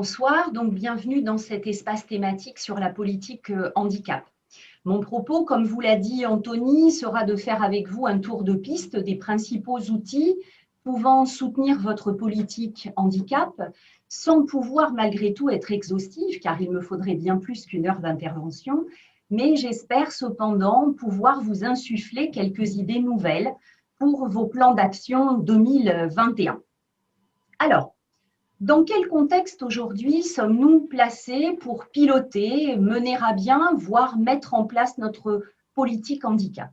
Bonsoir, donc bienvenue dans cet espace thématique sur la politique handicap. Mon propos, comme vous l'a dit Anthony, sera de faire avec vous un tour de piste des principaux outils pouvant soutenir votre politique handicap sans pouvoir malgré tout être exhaustif, car il me faudrait bien plus qu'une heure d'intervention, mais j'espère cependant pouvoir vous insuffler quelques idées nouvelles pour vos plans d'action 2021. Alors, dans quel contexte aujourd'hui sommes-nous placés pour piloter, mener à bien, voire mettre en place notre politique handicap?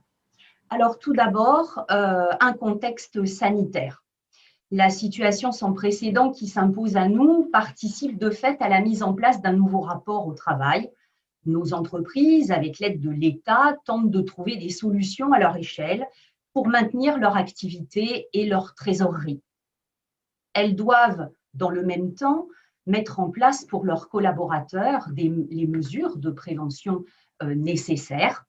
Alors tout d'abord, un contexte sanitaire. La situation sans précédent qui s'impose à nous participe de fait à la mise en place d'un nouveau rapport au travail. Nos entreprises, avec l'aide de l'État, tentent de trouver des solutions à leur échelle pour maintenir leur activité et leur trésorerie. Elles doivent dans le même temps, mettre en place pour leurs collaborateurs les mesures de prévention nécessaires,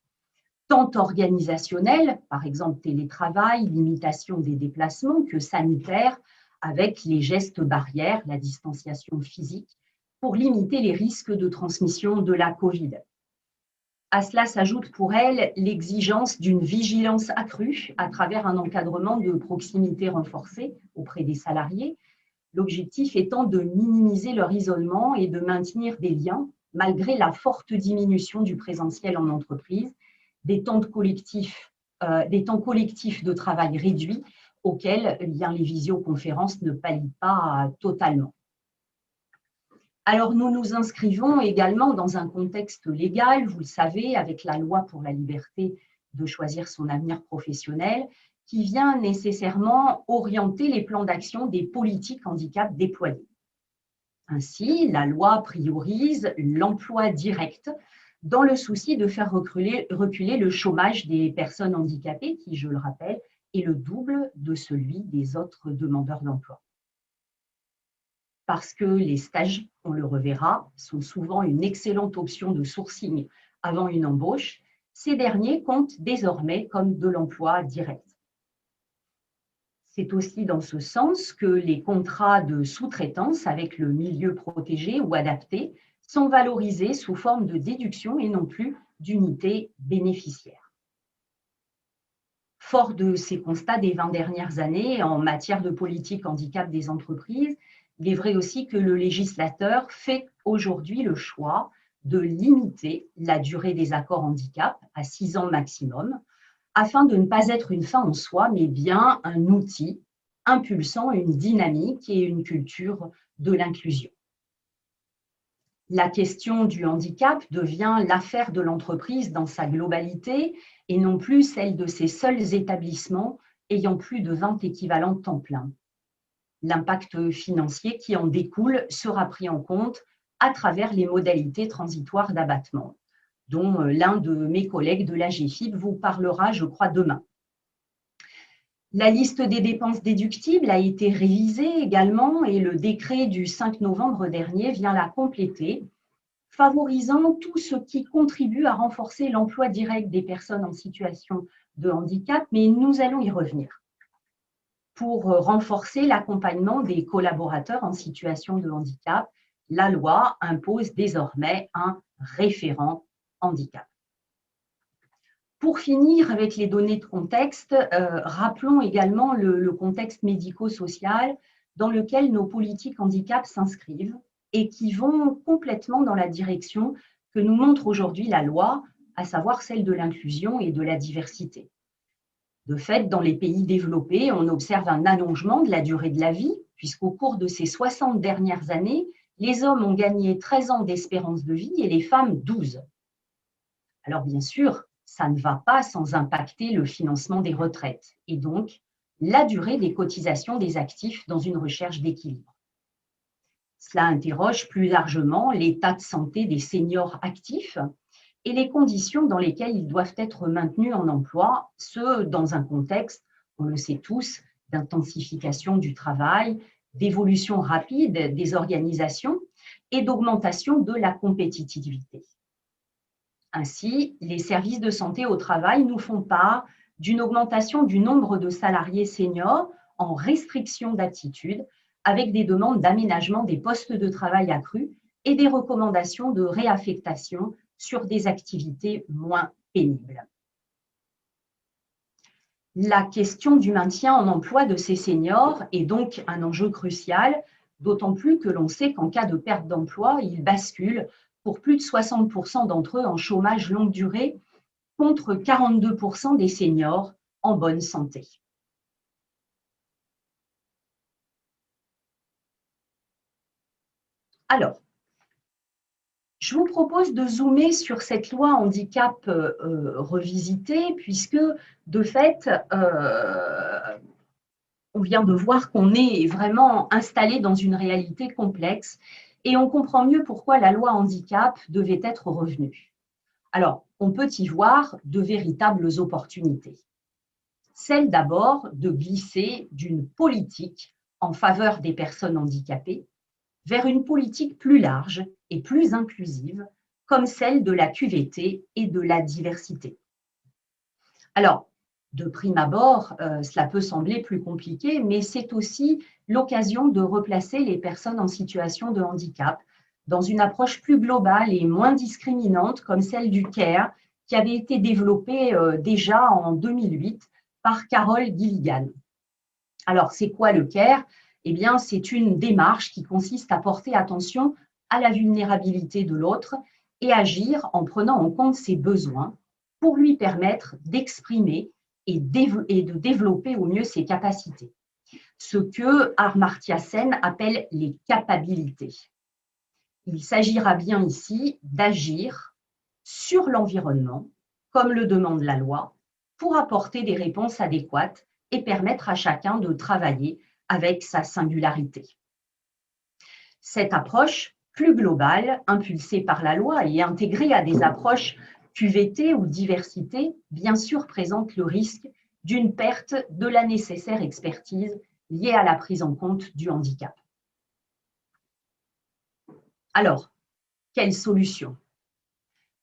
tant organisationnelles, par exemple télétravail, limitation des déplacements, que sanitaires, avec les gestes barrières, la distanciation physique, pour limiter les risques de transmission de la Covid. À cela s'ajoute pour elles l'exigence d'une vigilance accrue à travers un encadrement de proximité renforcé auprès des salariés, l'objectif étant de minimiser leur isolement et de maintenir des liens malgré la forte diminution du présentiel en entreprise, des temps collectifs de travail réduits auxquels les visioconférences ne pallient pas totalement. Alors nous nous inscrivons également dans un contexte légal, vous le savez, avec la loi pour la liberté de choisir son avenir professionnel, qui vient nécessairement orienter les plans d'action des politiques handicap déployées. Ainsi, la loi priorise l'emploi direct dans le souci de faire reculer le chômage des personnes handicapées, qui, je le rappelle, est le double de celui des autres demandeurs d'emploi. Parce que les stages, on le reverra, sont souvent une excellente option de sourcing avant une embauche, ces derniers comptent désormais comme de l'emploi direct. C'est aussi dans ce sens que les contrats de sous-traitance avec le milieu protégé ou adapté sont valorisés sous forme de déduction et non plus d'unité bénéficiaire. Fort de ces constats des 20 dernières années en matière de politique handicap des entreprises, il est vrai aussi que le législateur fait aujourd'hui le choix de limiter la durée des accords handicap à 6 ans maximum, afin de ne pas être une fin en soi, mais bien un outil impulsant une dynamique et une culture de l'inclusion. La question du handicap devient l'affaire de l'entreprise dans sa globalité et non plus celle de ses seuls établissements ayant plus de 20 équivalents temps plein. L'impact financier qui en découle sera pris en compte à travers les modalités transitoires d'abattement, dont l'un de mes collègues de l'AGEFIP vous parlera, je crois, demain. La liste des dépenses déductibles a été révisée également et le décret du 5 novembre dernier vient la compléter, favorisant tout ce qui contribue à renforcer l'emploi direct des personnes en situation de handicap, mais nous allons y revenir. Pour renforcer l'accompagnement des collaborateurs en situation de handicap, la loi impose désormais un référent handicap. Pour finir avec les données de contexte, rappelons également le contexte médico-social dans lequel nos politiques handicap s'inscrivent et qui vont complètement dans la direction que nous montre aujourd'hui la loi, à savoir celle de l'inclusion et de la diversité. De fait, dans les pays développés, on observe un allongement de la durée de la vie, puisqu'au cours de ces 60 dernières années, les hommes ont gagné 13 ans d'espérance de vie et les femmes 12. Alors bien sûr, ça ne va pas sans impacter le financement des retraites et donc la durée des cotisations des actifs dans une recherche d'équilibre. Cela interroge plus largement l'état de santé des seniors actifs et les conditions dans lesquelles ils doivent être maintenus en emploi, ce dans un contexte, on le sait tous, d'intensification du travail, d'évolution rapide des organisations et d'augmentation de la compétitivité. Ainsi, les services de santé au travail nous font part d'une augmentation du nombre de salariés seniors en restriction d'aptitude avec des demandes d'aménagement des postes de travail accrus et des recommandations de réaffectation sur des activités moins pénibles. La question du maintien en emploi de ces seniors est donc un enjeu crucial, d'autant plus que l'on sait qu'en cas de perte d'emploi, ils basculent pour plus de 60% d'entre eux en chômage longue durée, contre 42% des seniors en bonne santé. Alors, je vous propose de zoomer sur cette loi handicap revisitée, puisque de fait, on vient de voir qu'on est vraiment installé dans une réalité complexe et on comprend mieux pourquoi la loi handicap devait être revenue. Alors, on peut y voir de véritables opportunités. Celle d'abord de glisser d'une politique en faveur des personnes handicapées vers une politique plus large et plus inclusive, comme celle de la QVT et de la diversité. Alors, de prime abord, cela peut sembler plus compliqué, mais c'est aussi l'occasion de replacer les personnes en situation de handicap dans une approche plus globale et moins discriminante, comme celle du CARE, qui avait été développée déjà en 2008 par Carole Gilligan. Alors, c'est quoi le CARE? Eh bien, c'est une démarche qui consiste à porter attention à la vulnérabilité de l'autre et agir en prenant en compte ses besoins pour lui permettre d'exprimer et de développer au mieux ses capacités. Ce que Amartya Sen appelle les capabilités. Il s'agira bien ici d'agir sur l'environnement, comme le demande la loi, pour apporter des réponses adéquates et permettre à chacun de travailler avec sa singularité. Cette approche plus globale, impulsée par la loi et intégrée à des approches QVT ou diversité, bien sûr présente le risque d'une perte de la nécessaire expertise liée à la prise en compte du handicap. Alors, quelle solution?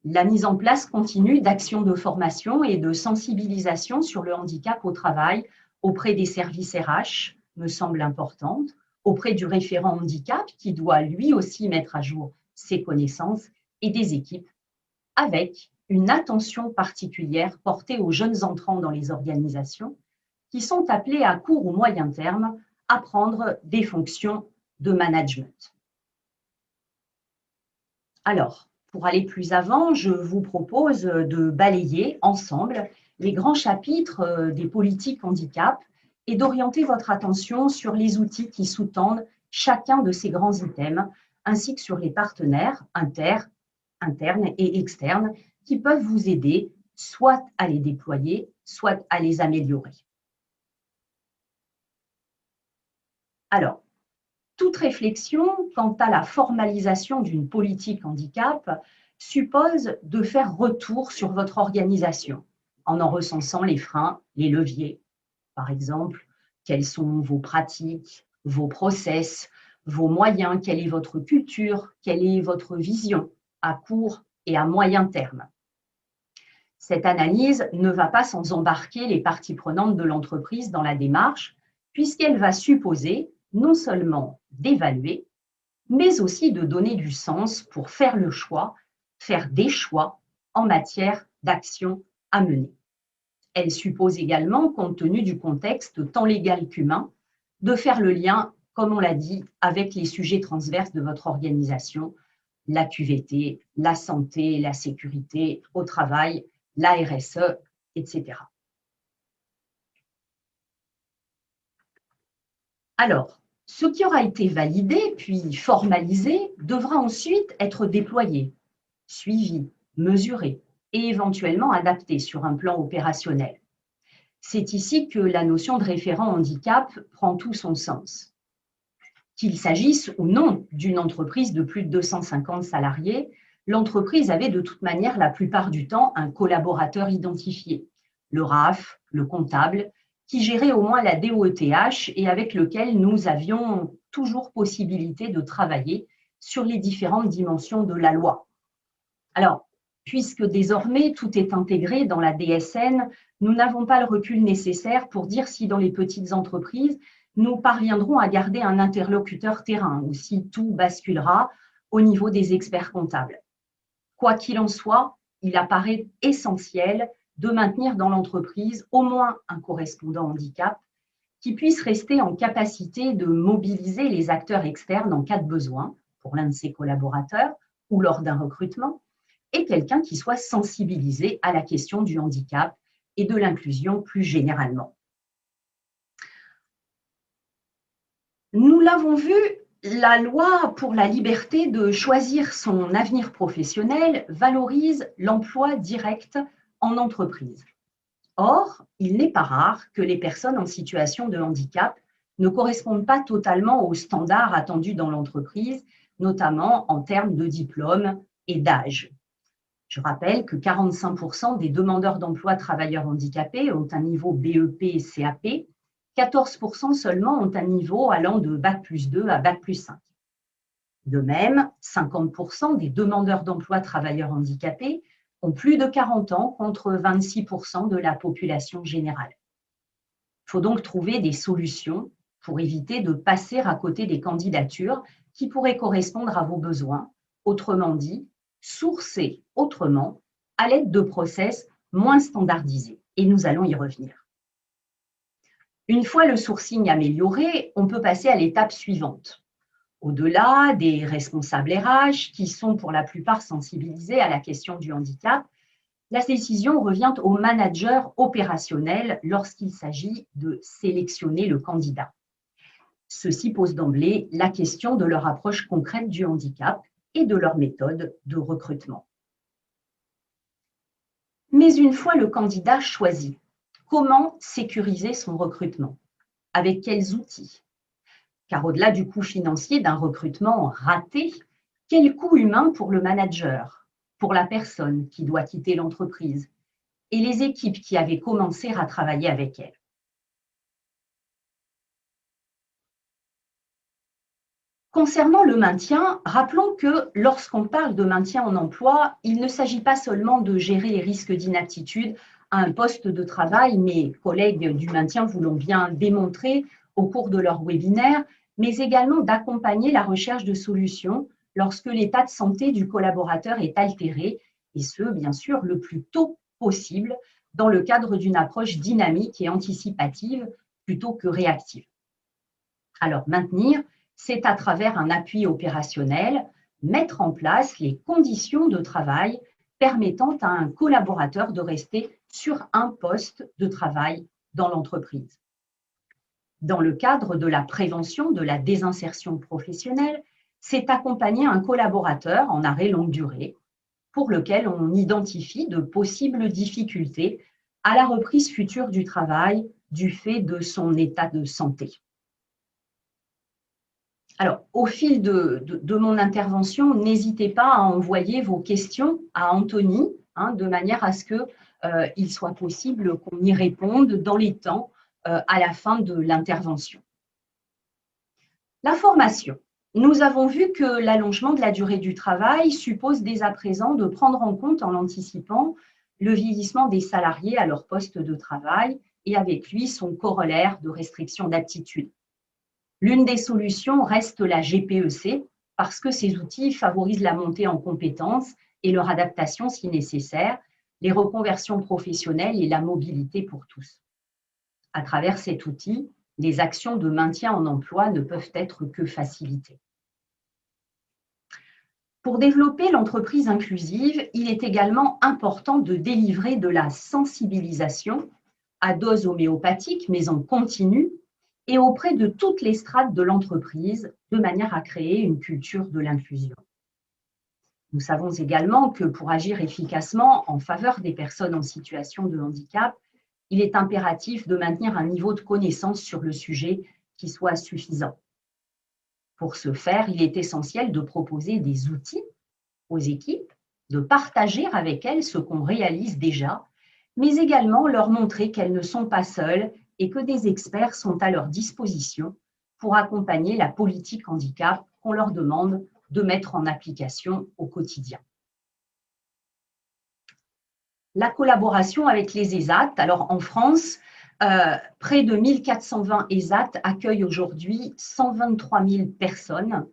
La mise en place continue d'actions de formation et de sensibilisation sur le handicap au travail auprès des services RH me semble importante, auprès du référent handicap qui doit lui aussi mettre à jour ses connaissances et des équipes avec une attention particulière portée aux jeunes entrants dans les organisations qui sont appelés à court ou moyen terme à prendre des fonctions de management. Alors, pour aller plus avant, je vous propose de balayer ensemble les grands chapitres des politiques handicap et d'orienter votre attention sur les outils qui sous-tendent chacun de ces grands items, ainsi que sur les partenaires internes et externes qui peuvent vous aider soit à les déployer, soit à les améliorer. Alors, toute réflexion quant à la formalisation d'une politique handicap suppose de faire retour sur votre organisation en recensant les freins, les leviers. Par exemple, quelles sont vos pratiques, vos process, vos moyens, quelle est votre culture, quelle est votre vision à court et à moyen terme. Cette analyse ne va pas sans embarquer les parties prenantes de l'entreprise dans la démarche, puisqu'elle va supposer non seulement d'évaluer, mais aussi de donner du sens pour faire des choix en matière d'action à mener. Elle suppose également, compte tenu du contexte tant légal qu'humain, de faire le lien, comme on l'a dit, avec les sujets transverses de votre organisation, la QVT, la santé, la sécurité au travail, la RSE, etc. Alors, ce qui aura été validé puis formalisé devra ensuite être déployé, suivi, mesuré et éventuellement adapté sur un plan opérationnel. C'est ici que la notion de référent handicap prend tout son sens. Qu'il s'agisse ou non d'une entreprise de plus de 250 salariés, l'entreprise avait de toute manière la plupart du temps un collaborateur identifié, le RAF, le comptable, qui gérait au moins la DOETH et avec lequel nous avions toujours possibilité de travailler sur les différentes dimensions de la loi. Alors, Puisque désormais tout est intégré dans la DSN, nous n'avons pas le recul nécessaire pour dire si dans les petites entreprises, nous parviendrons à garder un interlocuteur terrain ou si tout basculera au niveau des experts comptables. Quoi qu'il en soit, il apparaît essentiel de maintenir dans l'entreprise au moins un correspondant handicap qui puisse rester en capacité de mobiliser les acteurs externes en cas de besoin pour l'un de ses collaborateurs ou lors d'un recrutement, et quelqu'un qui soit sensibilisé à la question du handicap et de l'inclusion plus généralement. Nous l'avons vu, la loi pour la liberté de choisir son avenir professionnel valorise l'emploi direct en entreprise. Or, il n'est pas rare que les personnes en situation de handicap ne correspondent pas totalement aux standards attendus dans l'entreprise, notamment en termes de diplôme et d'âge. Je rappelle que 45% des demandeurs d'emploi travailleurs handicapés ont un niveau BEP et CAP, 14% seulement ont un niveau allant de Bac+2 à Bac+5. De même, 50% des demandeurs d'emploi travailleurs handicapés ont plus de 40 ans contre 26% de la population générale. Il faut donc trouver des solutions pour éviter de passer à côté des candidatures qui pourraient correspondre à vos besoins, autrement dit, sourcer autrement à l'aide de process moins standardisés. Et nous allons y revenir. Une fois le sourcing amélioré, on peut passer à l'étape suivante. Au-delà des responsables RH, qui sont pour la plupart sensibilisés à la question du handicap, la décision revient au manager opérationnel lorsqu'il s'agit de sélectionner le candidat. Ceci pose d'emblée la question de leur approche concrète du handicap et de leur méthode de recrutement. Mais une fois le candidat choisi, comment sécuriser son recrutement? Avec quels outils? Car au-delà du coût financier d'un recrutement raté, quel coût humain pour le manager, pour la personne qui doit quitter l'entreprise et les équipes qui avaient commencé à travailler avec elle? Concernant le maintien, rappelons que lorsqu'on parle de maintien en emploi, il ne s'agit pas seulement de gérer les risques d'inaptitude à un poste de travail, mes collègues du maintien vous l'ont bien démontré au cours de leur webinaire, mais également d'accompagner la recherche de solutions lorsque l'état de santé du collaborateur est altéré, et ce, bien sûr, le plus tôt possible dans le cadre d'une approche dynamique et anticipative plutôt que réactive. Alors, maintenir, c'est à travers un appui opérationnel, mettre en place les conditions de travail permettant à un collaborateur de rester sur un poste de travail dans l'entreprise. Dans le cadre de la prévention de la désinsertion professionnelle, c'est accompagner un collaborateur en arrêt longue durée pour lequel on identifie de possibles difficultés à la reprise future du travail du fait de son état de santé. Alors, au fil de mon intervention, n'hésitez pas à envoyer vos questions à Anthony, de manière à ce qu'il soit possible qu'on y réponde dans les temps à la fin de l'intervention. La formation. Nous avons vu que l'allongement de la durée du travail suppose dès à présent de prendre en compte, en l'anticipant, le vieillissement des salariés à leur poste de travail et avec lui son corollaire de restriction d'aptitude. L'une des solutions reste la GPEC parce que ces outils favorisent la montée en compétences et leur adaptation si nécessaire, les reconversions professionnelles et la mobilité pour tous. À travers cet outil, les actions de maintien en emploi ne peuvent être que facilitées. Pour développer l'entreprise inclusive, il est également important de délivrer de la sensibilisation à dose homéopathique, mais en continu, et auprès de toutes les strates de l'entreprise, de manière à créer une culture de l'inclusion. Nous savons également que pour agir efficacement en faveur des personnes en situation de handicap, il est impératif de maintenir un niveau de connaissance sur le sujet qui soit suffisant. Pour ce faire, il est essentiel de proposer des outils aux équipes, de partager avec elles ce qu'on réalise déjà, mais également leur montrer qu'elles ne sont pas seules et que des experts sont à leur disposition pour accompagner la politique handicap qu'on leur demande de mettre en application au quotidien. la collaboration avec les ESAT. Alors en France, près de 1420 ESAT accueillent aujourd'hui 123 000 personnes.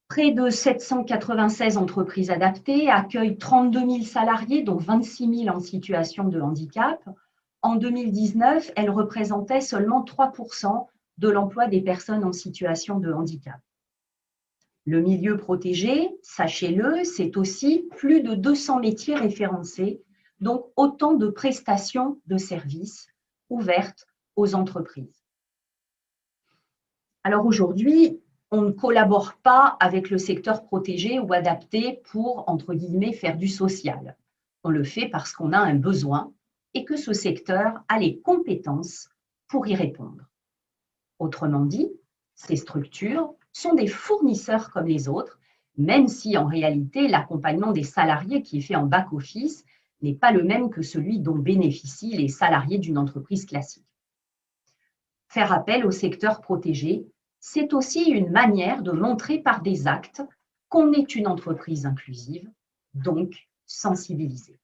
Près de 796 entreprises adaptées accueillent 32 000 salariés, dont 26 000 en situation de handicap. En 2019, elles représentaient seulement 3% de l'emploi des personnes en situation de handicap. Le milieu protégé, sachez-le, c'est aussi plus de 200 métiers référencés, donc autant de prestations de services ouvertes aux entreprises. Alors aujourd'hui, on ne collabore pas avec le secteur protégé ou adapté pour, entre guillemets, faire du social. On le fait parce qu'on a un besoin et que ce secteur a les compétences pour y répondre. Autrement dit, ces structures sont des fournisseurs comme les autres, même si en réalité l'accompagnement des salariés qui est fait en back-office n'est pas le même que celui dont bénéficient les salariés d'une entreprise classique. Faire appel au secteur protégé, c'est aussi une manière de montrer par des actes qu'on est une entreprise inclusive, donc sensibilisée.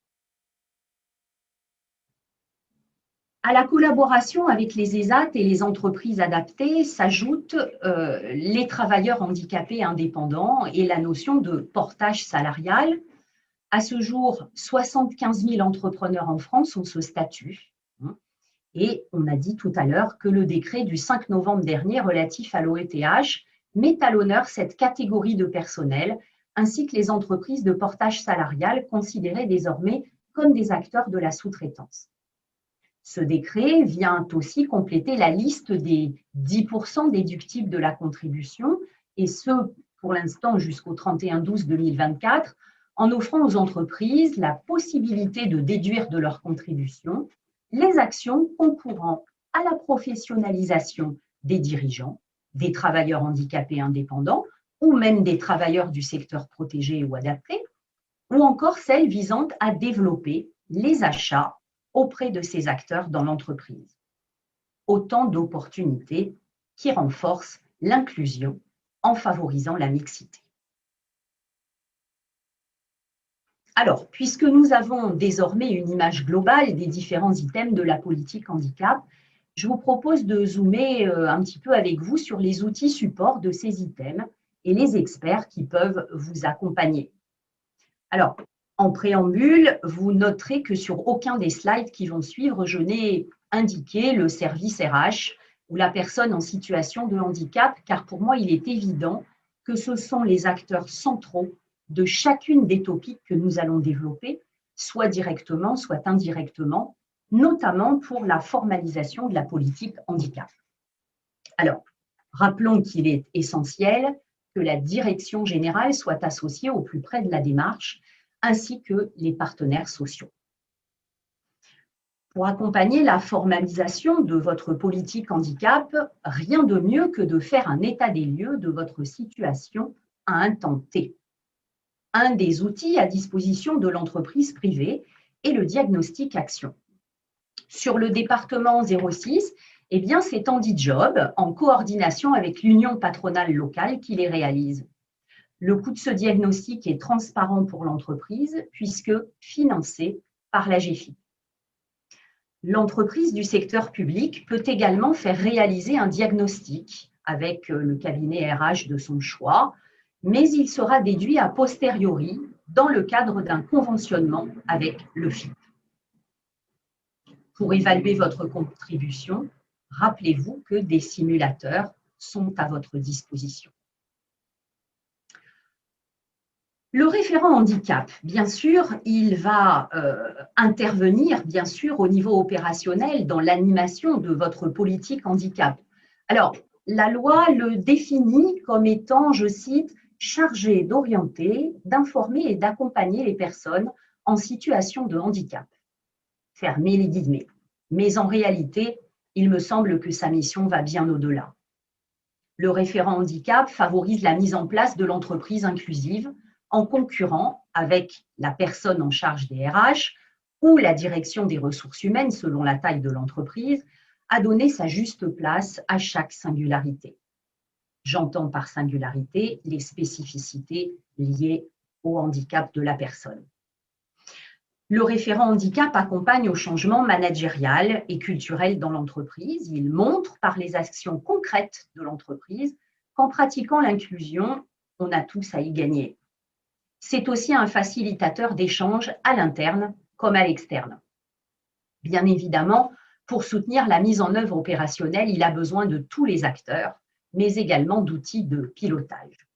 À la collaboration avec les ESAT et les entreprises adaptées s'ajoutent les travailleurs handicapés indépendants et la notion de portage salarial. À ce jour, 75 000 entrepreneurs en France ont ce statut. Et on a dit tout à l'heure que le décret du 5 novembre dernier relatif à l'OETH met à l'honneur cette catégorie de personnel, ainsi que les entreprises de portage salarial considérées désormais comme des acteurs de la sous-traitance. Ce décret vient aussi compléter la liste des 10% déductibles de la contribution, et ce, pour l'instant, jusqu'au 31/12/2024, en offrant aux entreprises la possibilité de déduire de leur contribution les actions concourant à la professionnalisation des dirigeants, des travailleurs handicapés indépendants ou même des travailleurs du secteur protégé ou adapté, ou encore celles visant à développer les achats auprès de ces acteurs dans l'entreprise. Autant d'opportunités qui renforcent l'inclusion en favorisant la mixité. Alors, puisque nous avons désormais une image globale des différents items de la politique handicap, je vous propose de zoomer un petit peu avec vous sur les outils supports de ces items et les experts qui peuvent vous accompagner. Alors, en préambule, vous noterez que sur aucun des slides qui vont suivre, je n'ai indiqué le service RH ou la personne en situation de handicap, car pour moi, il est évident que ce sont les acteurs centraux de chacune des topics que nous allons développer, soit directement, soit indirectement, notamment pour la formalisation de la politique handicap. Alors, rappelons qu'il est essentiel que la direction générale soit associée au plus près de la démarche, ainsi que les partenaires sociaux. Pour accompagner la formalisation de votre politique handicap, rien de mieux que de faire un état des lieux de votre situation à un temps T. Un des outils à disposition de l'entreprise privée est le diagnostic action. Sur le département 06, eh bien, c'est HandiJob, en coordination avec l'union patronale locale, qui les réalise. Le coût de ce diagnostic est transparent pour l'entreprise puisque financé par la GEFIP. L'entreprise du secteur public peut également faire réaliser un diagnostic avec le cabinet RH de son choix, mais il sera déduit a posteriori dans le cadre d'un conventionnement avec le FIP. Pour évaluer votre contribution, rappelez-vous que des simulateurs sont à votre disposition. Le référent handicap, bien sûr, il va intervenir, bien sûr, au niveau opérationnel dans l'animation de votre politique handicap. Alors, la loi le définit comme étant, je cite, chargé d'orienter, d'informer et d'accompagner les personnes en situation de handicap. Fermez les guillemets. Mais en réalité, il me semble que sa mission va bien au-delà. Le référent handicap favorise la mise en place de l'entreprise inclusive en concurrent avec la personne en charge des RH ou la direction des ressources humaines selon la taille de l'entreprise, à donner sa juste place à chaque singularité. J'entends par singularité les spécificités liées au handicap de la personne. Le référent handicap accompagne au changement managérial et culturel dans l'entreprise. Il montre par les actions concrètes de l'entreprise qu'en pratiquant l'inclusion, on a tous à y gagner. C'est aussi un facilitateur d'échanges à l'interne comme à l'externe. Bien évidemment, pour soutenir la mise en œuvre opérationnelle, il a besoin de tous les acteurs, mais également d'outils de pilotage.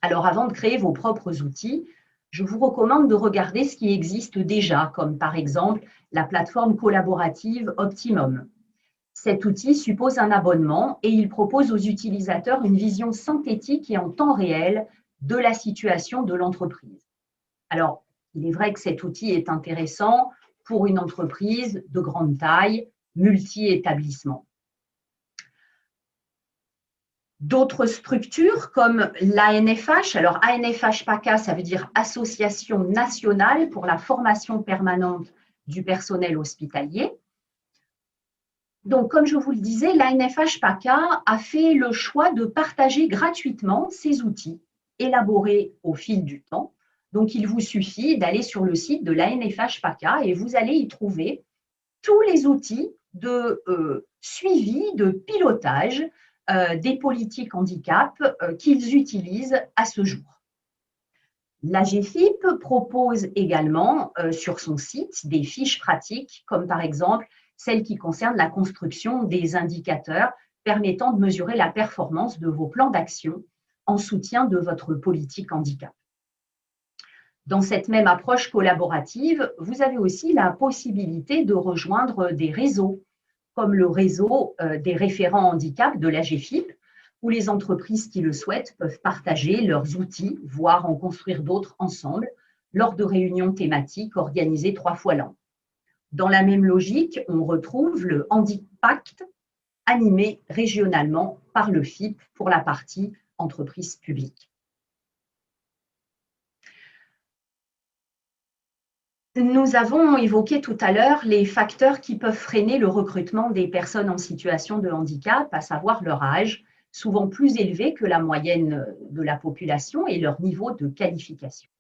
Alors, avant de créer vos propres outils, je vous recommande de regarder ce qui existe déjà, comme par exemple la plateforme collaborative Optimum. Cet outil suppose un abonnement et il propose aux utilisateurs une vision synthétique et en temps réel de la situation de l'entreprise. Alors, il est vrai que cet outil est intéressant pour une entreprise de grande taille, multi-établissements. D'autres structures comme l'ANFH, alors ANFH-PACA, ça veut dire Association nationale pour la formation permanente du personnel hospitalier. Donc, comme je vous le disais, l'ANFH-PACA a fait le choix de partager gratuitement ces outils élaborés au fil du temps. Donc, il vous suffit d'aller sur le site de l'ANFH-PACA et vous allez y trouver tous les outils de suivi, de pilotage des politiques handicap qu'ils utilisent à ce jour. L'AGFIP propose également sur son site des fiches pratiques, comme par exemple celles qui concernent la construction des indicateurs permettant de mesurer la performance de vos plans d'action en soutien de votre politique handicap. Dans cette même approche collaborative, vous avez aussi la possibilité de rejoindre des réseaux, comme le réseau des référents handicap de l'AGFIP, où les entreprises qui le souhaitent peuvent partager leurs outils, voire en construire d'autres ensemble, lors de réunions thématiques organisées 3 fois l'an. Dans la même logique, on retrouve le Handipact, animé régionalement par le FIP pour la partie entreprise publique. Nous avons évoqué tout à l'heure les facteurs qui peuvent freiner le recrutement des personnes en situation de handicap, à savoir leur âge, souvent plus élevé que la moyenne de la population, et leur niveau de qualification.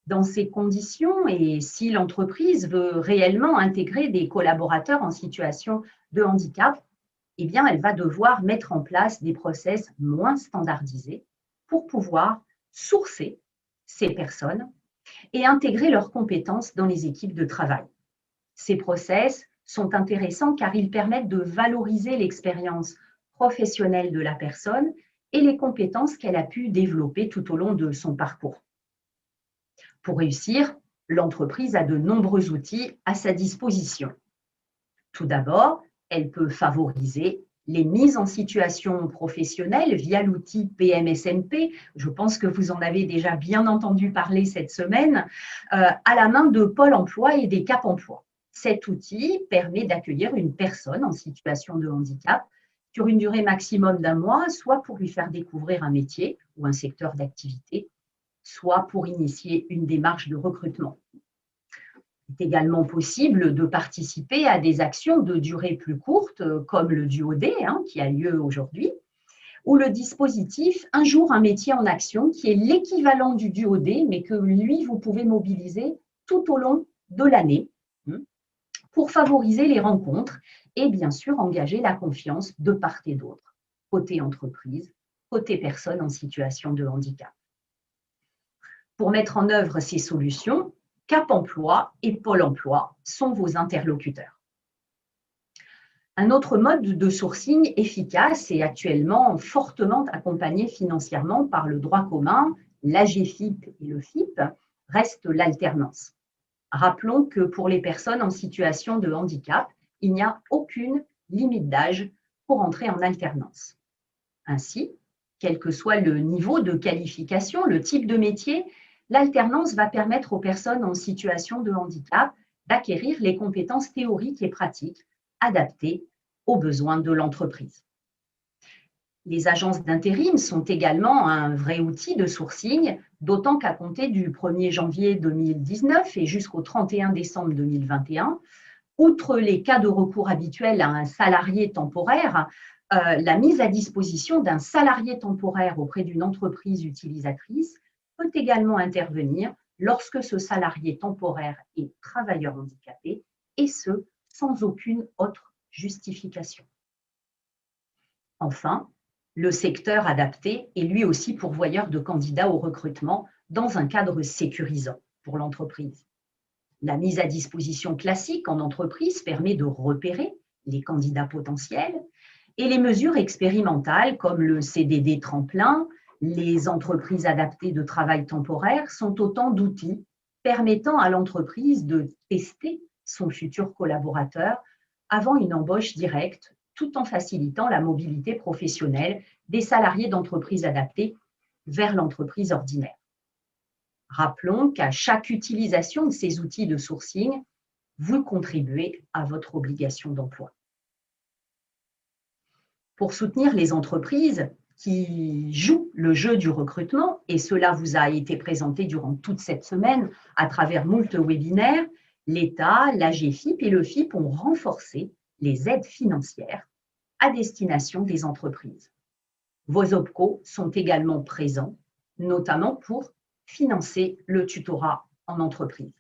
Dans ces conditions, et si l'entreprise veut réellement intégrer des collaborateurs en situation de handicap, eh bien, elle va devoir mettre en place des process moins standardisés pour pouvoir sourcer ces personnes et intégrer leurs compétences dans les équipes de travail. Ces process sont intéressants car ils permettent de valoriser l'expérience professionnelle de la personne et les compétences qu'elle a pu développer tout au long de son parcours. Pour réussir, l'entreprise a de nombreux outils à sa disposition. Tout d'abord, elle peut favoriser les mises en situation professionnelle via l'outil PMSMP, je pense que vous en avez déjà bien entendu parler cette semaine, à la main de Pôle emploi et des Cap emploi. Cet outil permet d'accueillir une personne en situation de handicap sur une durée maximum d'1 mois, soit pour lui faire découvrir un métier ou un secteur d'activité, soit pour initier une démarche de recrutement. Il est également possible de participer à des actions de durée plus courte, comme le Duo-D qui a lieu aujourd'hui, ou le dispositif Un jour, un métier en action, qui est l'équivalent du Duo-D, mais que lui, vous pouvez mobiliser tout au long de l'année pour favoriser les rencontres et bien sûr engager la confiance de part et d'autre, côté entreprise, côté personnes en situation de handicap. Pour mettre en œuvre ces solutions, Cap emploi et Pôle emploi sont vos interlocuteurs. Un autre mode de sourcing efficace et actuellement fortement accompagné financièrement par le droit commun, l'AGFIP et le FIP, reste l'alternance. Rappelons que pour les personnes en situation de handicap, il n'y a aucune limite d'âge pour entrer en alternance. Ainsi, quel que soit le niveau de qualification, le type de métier, l'alternance va permettre aux personnes en situation de handicap d'acquérir les compétences théoriques et pratiques adaptées aux besoins de l'entreprise. Les agences d'intérim sont également un vrai outil de sourcing, d'autant qu'à compter du 1er janvier 2019 et jusqu'au 31 décembre 2021, outre les cas de recours habituels à un salarié temporaire, la mise à disposition d'un salarié temporaire auprès d'une entreprise utilisatrice peut également intervenir lorsque ce salarié temporaire est travailleur handicapé, et ce, sans aucune autre justification. Enfin, le secteur adapté est lui aussi pourvoyeur de candidats au recrutement dans un cadre sécurisant pour l'entreprise. La mise à disposition classique en entreprise permet de repérer les candidats potentiels et les mesures expérimentales comme le CDD tremplin, les entreprises adaptées de travail temporaire sont autant d'outils permettant à l'entreprise de tester son futur collaborateur avant une embauche directe, tout en facilitant la mobilité professionnelle des salariés d'entreprises adaptées vers l'entreprise ordinaire. Rappelons qu'à chaque utilisation de ces outils de sourcing, vous contribuez à votre obligation d'emploi. Pour soutenir les entreprises qui jouent le jeu du recrutement, et cela vous a été présenté durant toute cette semaine à travers moult webinaires, l'État, l'AGEFIP et le FIP ont renforcé les aides financières à destination des entreprises. Vos OPCO sont également présents, notamment pour financer le tutorat en entreprise.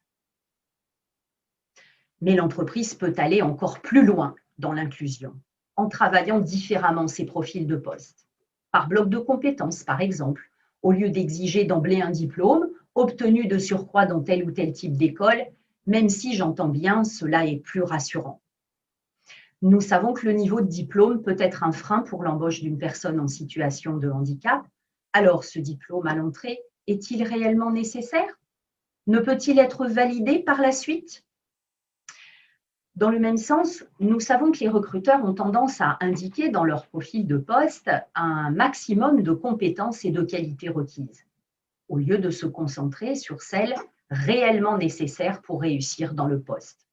Mais l'entreprise peut aller encore plus loin dans l'inclusion, en travaillant différemment ses profils de poste. Par bloc de compétences, par exemple, au lieu d'exiger d'emblée un diplôme, obtenu de surcroît dans tel ou tel type d'école, même si j'entends bien, cela est plus rassurant. Nous savons que le niveau de diplôme peut être un frein pour l'embauche d'une personne en situation de handicap. Alors, ce diplôme à l'entrée est-il réellement nécessaire? Ne peut-il être validé par la suite? Dans le même sens, nous savons que les recruteurs ont tendance à indiquer dans leur profil de poste un maximum de compétences et de qualités requises, au lieu de se concentrer sur celles réellement nécessaires pour réussir dans le poste.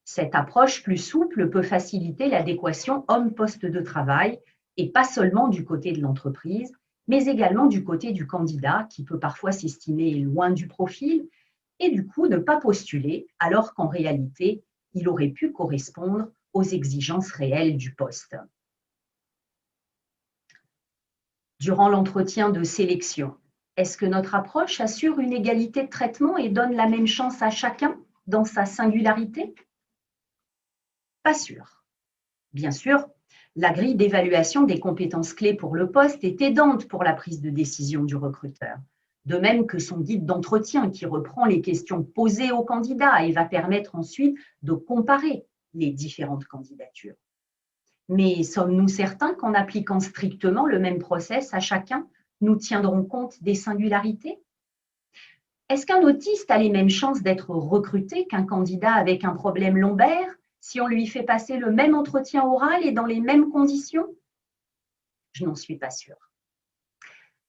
Cette approche plus souple peut faciliter l'adéquation homme-poste de travail, et pas seulement du côté de l'entreprise, mais également du côté du candidat qui peut parfois s'estimer loin du profil et du coup ne pas postuler alors qu'en réalité, il aurait pu correspondre aux exigences réelles du poste. Durant l'entretien de sélection, est-ce que notre approche assure une égalité de traitement et donne la même chance à chacun dans sa singularité? Pas sûr. Bien sûr, la grille d'évaluation des compétences clés pour le poste est aidante pour la prise de décision du recruteur, de même que son guide d'entretien qui reprend les questions posées aux candidats et va permettre ensuite de comparer les différentes candidatures. Mais sommes-nous certains qu'en appliquant strictement le même process à chacun, nous tiendrons compte des singularités? Est-ce qu'un autiste a les mêmes chances d'être recruté qu'un candidat avec un problème lombaire si on lui fait passer le même entretien oral et dans les mêmes conditions? Je n'en suis pas sûre.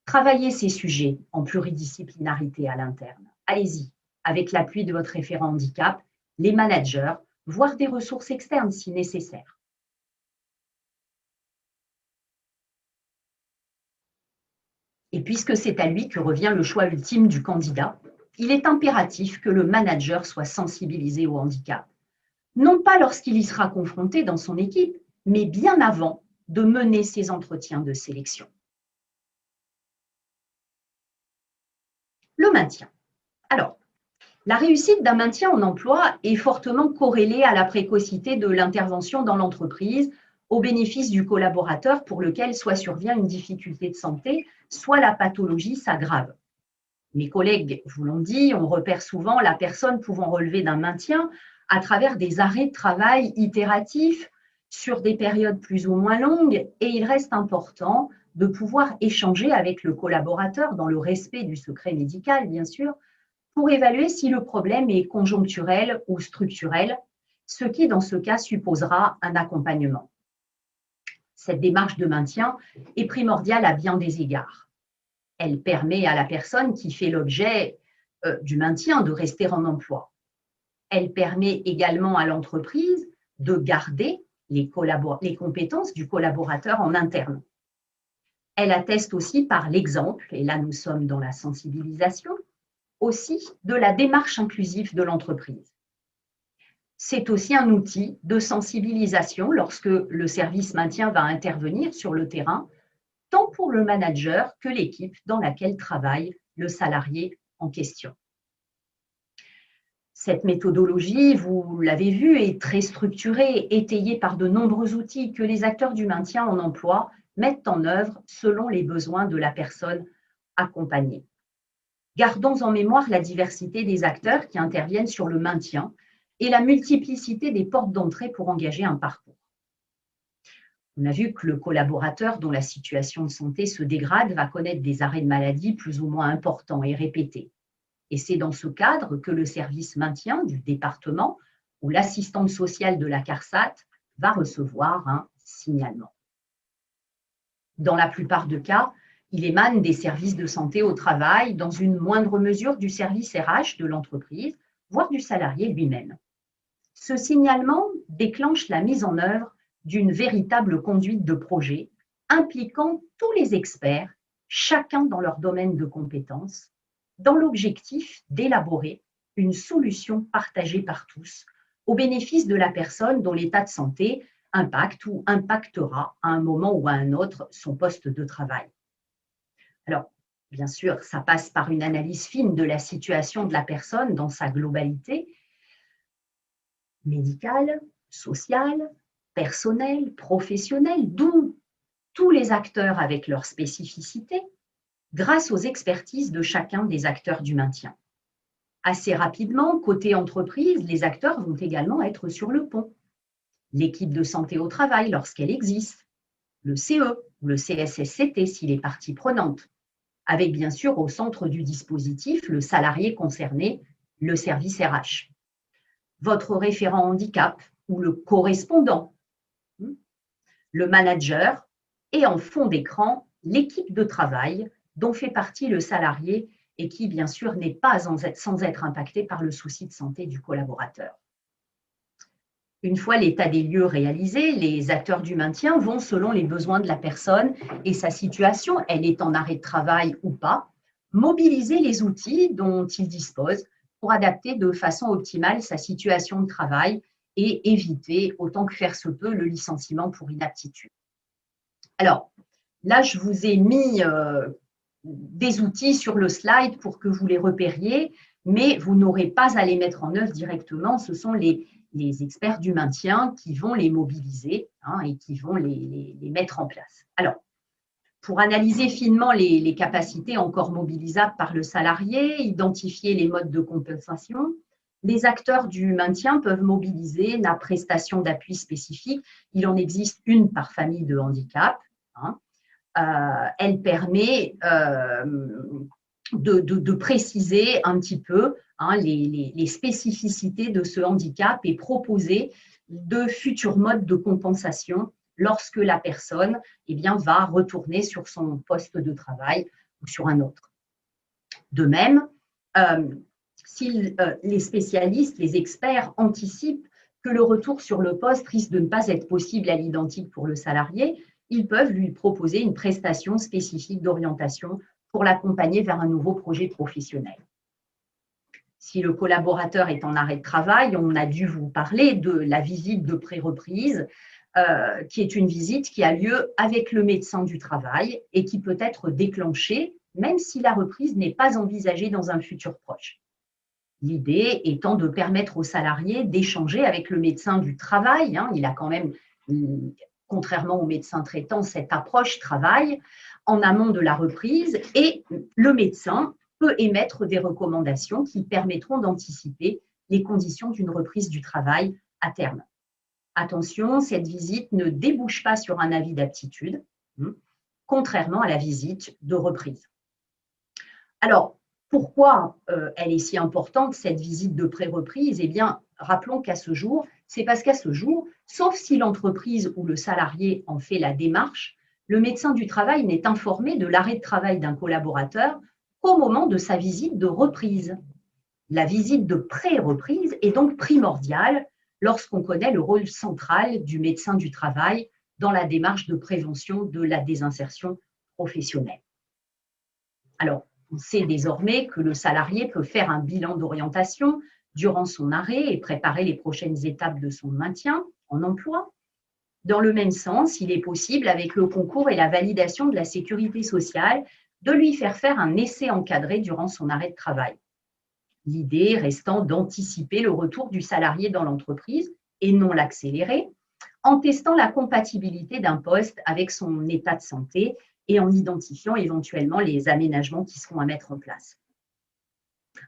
Travaillez ces sujets en pluridisciplinarité à l'interne. Allez-y, avec l'appui de votre référent handicap, les managers, voire des ressources externes si nécessaire. Et puisque c'est à lui que revient le choix ultime du candidat, il est impératif que le manager soit sensibilisé au handicap. Non pas lorsqu'il y sera confronté dans son équipe, mais bien avant de mener ses entretiens de sélection. Le maintien. Alors, la réussite d'un maintien en emploi est fortement corrélée à la précocité de l'intervention dans l'entreprise au bénéfice du collaborateur pour lequel soit survient une difficulté de santé, soit la pathologie s'aggrave. Mes collègues vous l'ont dit, on repère souvent la personne pouvant relever d'un maintien à travers des arrêts de travail itératifs sur des périodes plus ou moins longues, et il reste important de pouvoir échanger avec le collaborateur dans le respect du secret médical, bien sûr, pour évaluer si le problème est conjoncturel ou structurel, ce qui, dans ce cas, supposera un accompagnement. Cette démarche de maintien est primordiale à bien des égards. Elle permet à la personne qui fait l'objet du maintien de rester en emploi. Elle permet également à l'entreprise de garder les compétences du collaborateur en interne. Elle atteste aussi par l'exemple, et là nous sommes dans la sensibilisation, aussi de la démarche inclusive de l'entreprise. C'est aussi un outil de sensibilisation lorsque le service maintien va intervenir sur le terrain, tant pour le manager que l'équipe dans laquelle travaille le salarié en question. Cette méthodologie, vous l'avez vu, est très structurée, étayée par de nombreux outils que les acteurs du maintien en emploi mettent en œuvre selon les besoins de la personne accompagnée. Gardons en mémoire la diversité des acteurs qui interviennent sur le maintien et la multiplicité des portes d'entrée pour engager un parcours. On a vu que le collaborateur dont la situation de santé se dégrade va connaître des arrêts de maladie plus ou moins importants et répétés. Et c'est dans ce cadre que le service maintien du département ou l'assistante sociale de la CARSAT va recevoir un signalement. Dans la plupart des cas, il émane des services de santé au travail, dans une moindre mesure du service RH de l'entreprise, voire du salarié lui-même. Ce signalement déclenche la mise en œuvre d'une véritable conduite de projet impliquant tous les experts, chacun dans leur domaine de compétences, dans l'objectif d'élaborer une solution partagée par tous au bénéfice de la personne dont l'état de santé impacte ou impactera à un moment ou à un autre son poste de travail. Alors, bien sûr, ça passe par une analyse fine de la situation de la personne dans sa globalité, médicale, sociale, personnelle, professionnelle, d'où tous les acteurs avec leurs spécificités, grâce aux expertises de chacun des acteurs du maintien. Assez rapidement, côté entreprise, les acteurs vont également être sur le pont. L'équipe de santé au travail, lorsqu'elle existe, le CE ou le CSSCT s'il est partie prenante, avec bien sûr au centre du dispositif le salarié concerné, le service RH. Votre référent handicap ou le correspondant, le manager et en fond d'écran, l'équipe de travail dont fait partie le salarié et qui, bien sûr, n'est pas sans être impacté par le souci de santé du collaborateur. Une fois l'état des lieux réalisé, les acteurs du maintien vont, selon les besoins de la personne et sa situation, elle est en arrêt de travail ou pas, mobiliser les outils dont ils disposent pour adapter de façon optimale sa situation de travail et éviter, autant que faire se peut, le licenciement pour inaptitude. Alors, là, je vous ai mis des outils sur le slide pour que vous les repériez, mais vous n'aurez pas à les mettre en œuvre directement. Ce sont les experts du maintien qui vont les mobiliser et qui vont les mettre en place. Alors, pour analyser finement les capacités encore mobilisables par le salarié, identifier les modes de compensation, les acteurs du maintien peuvent mobiliser la prestation d'appui spécifique. Il en existe une par famille de handicap. Elle permet de préciser un petit peu les spécificités de ce handicap et proposer de futurs modes de compensation lorsque la personne va retourner sur son poste de travail ou sur un autre. De même, si les spécialistes, les experts anticipent que le retour sur le poste risque de ne pas être possible à l'identique pour le salarié, ils peuvent lui proposer une prestation spécifique d'orientation pour l'accompagner vers un nouveau projet professionnel. Si le collaborateur est en arrêt de travail, on a dû vous parler de la visite de pré-reprise, qui est une visite qui a lieu avec le médecin du travail et qui peut être déclenchée même si la reprise n'est pas envisagée dans un futur proche. L'idée étant de permettre aux salariés d'échanger avec le médecin du travail. Il a quand même, contrairement au médecin traitant, cette approche travail en amont de la reprise et le médecin peut émettre des recommandations qui permettront d'anticiper les conditions d'une reprise du travail à terme. Attention, cette visite ne débouche pas sur un avis d'aptitude, contrairement à la visite de reprise. Alors, pourquoi elle est si importante, cette visite de pré-reprise? Eh bien, rappelons qu'à ce jour, c'est parce qu'à ce jour, sauf si l'entreprise ou le salarié en fait la démarche, le médecin du travail n'est informé de l'arrêt de travail d'un collaborateur qu'au moment de sa visite de reprise. La visite de pré-reprise est donc primordiale lorsqu'on connaît le rôle central du médecin du travail dans la démarche de prévention de la désinsertion professionnelle. Alors, on sait désormais que le salarié peut faire un bilan d'orientation durant son arrêt et préparer les prochaines étapes de son maintien en emploi. Dans le même sens, il est possible, avec le concours et la validation de la sécurité sociale, de lui faire un essai encadré durant son arrêt de travail. L'idée restant d'anticiper le retour du salarié dans l'entreprise et non l'accélérer, en testant la compatibilité d'un poste avec son état de santé et en identifiant éventuellement les aménagements qui seront à mettre en place.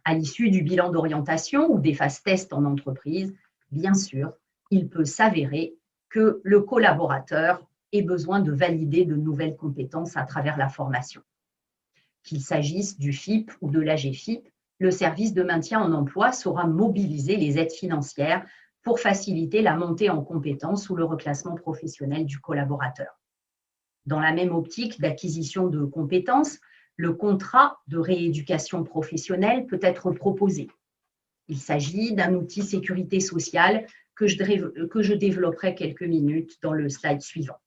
À l'issue du bilan d'orientation ou des phases tests en entreprise, bien sûr, il peut s'avérer que le collaborateur ait besoin de valider de nouvelles compétences à travers la formation. Qu'il s'agisse du FIP ou de l'AGFIP, le service de maintien en emploi saura mobiliser les aides financières pour faciliter la montée en compétences ou le reclassement professionnel du collaborateur. Dans la même optique d'acquisition de compétences, le contrat de rééducation professionnelle peut être proposé. Il s'agit d'un outil sécurité sociale que je développerai quelques minutes dans le slide suivant.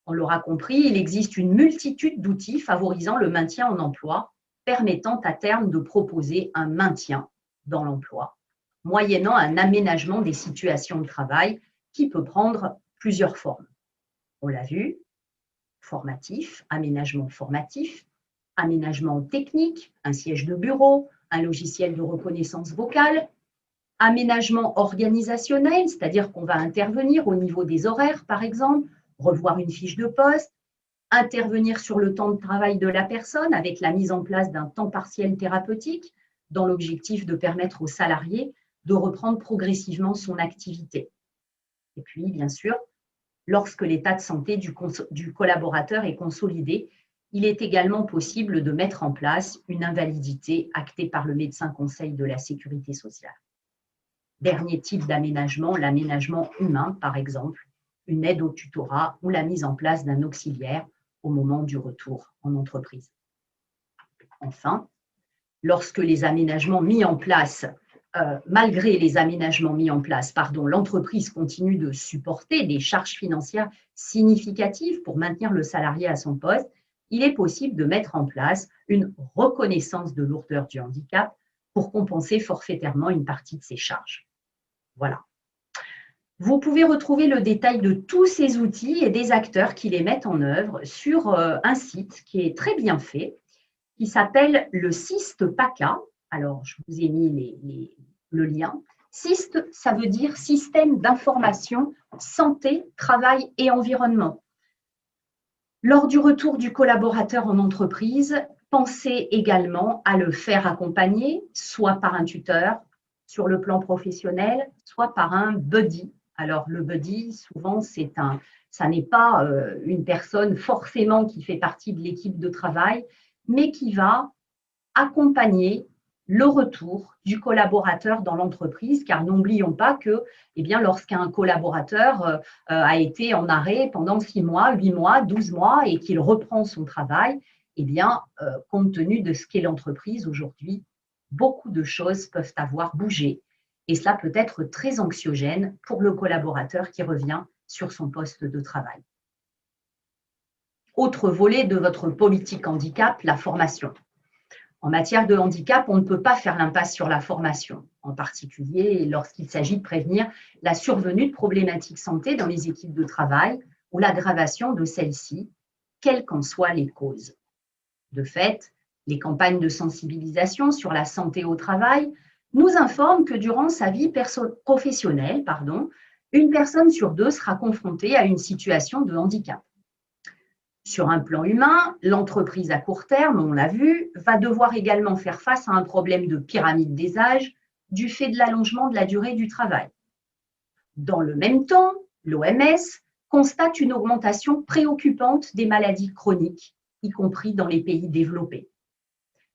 On l'aura compris, il existe une multitude d'outils favorisant le maintien en emploi, permettant à terme de proposer un maintien dans l'emploi, moyennant un aménagement des situations de travail qui peut prendre plusieurs formes. On l'a vu, formatif, aménagement technique, un siège de bureau, un logiciel de reconnaissance vocale, aménagement organisationnel, c'est-à-dire qu'on va intervenir au niveau des horaires, par exemple, revoir une fiche de poste, intervenir sur le temps de travail de la personne avec la mise en place d'un temps partiel thérapeutique dans l'objectif de permettre aux salariés de reprendre progressivement son activité. Et puis, bien sûr, lorsque l'état de santé du collaborateur est consolidé, il est également possible de mettre en place une invalidité actée par le médecin conseil de la sécurité sociale. Dernier type d'aménagement, l'aménagement humain, par exemple, une aide au tutorat ou la mise en place d'un auxiliaire au moment du retour en entreprise. Enfin, lorsque les aménagements mis en place, malgré les aménagements mis en place, l'entreprise continue de supporter des charges financières significatives pour maintenir le salarié à son poste, il est possible de mettre en place une reconnaissance de lourdeur du handicap pour compenser forfaitairement une partie de ces charges. Voilà. Vous pouvez retrouver le détail de tous ces outils et des acteurs qui les mettent en œuvre sur un site qui est très bien fait, qui s'appelle le SIST PACA. Alors, je vous ai mis le lien. SIST, ça veut dire Système d'information, santé, travail et environnement. Lors du retour du collaborateur en entreprise, pensez également à le faire accompagner, soit par un tuteur sur le plan professionnel, soit par un buddy. Alors, le buddy, souvent, ça n'est pas une personne forcément qui fait partie de l'équipe de travail, mais qui va accompagner le retour du collaborateur dans l'entreprise, car n'oublions pas que lorsqu'un collaborateur a été en arrêt pendant 6 mois, 8 mois, 12 mois et qu'il reprend son travail, compte tenu de ce qu'est l'entreprise aujourd'hui, beaucoup de choses peuvent avoir bougé et cela peut être très anxiogène pour le collaborateur qui revient sur son poste de travail. Autre volet de votre politique handicap, la formation. En matière de handicap, on ne peut pas faire l'impasse sur la formation, en particulier lorsqu'il s'agit de prévenir la survenue de problématiques santé dans les équipes de travail ou l'aggravation de celles-ci, quelles qu'en soient les causes. De fait, les campagnes de sensibilisation sur la santé au travail nous informent que durant sa vie professionnelle, une personne sur 2 sera confrontée à une situation de handicap. Sur un plan humain, l'entreprise à court terme, on l'a vu, va devoir également faire face à un problème de pyramide des âges du fait de l'allongement de la durée du travail. Dans le même temps, l'OMS constate une augmentation préoccupante des maladies chroniques, y compris dans les pays développés.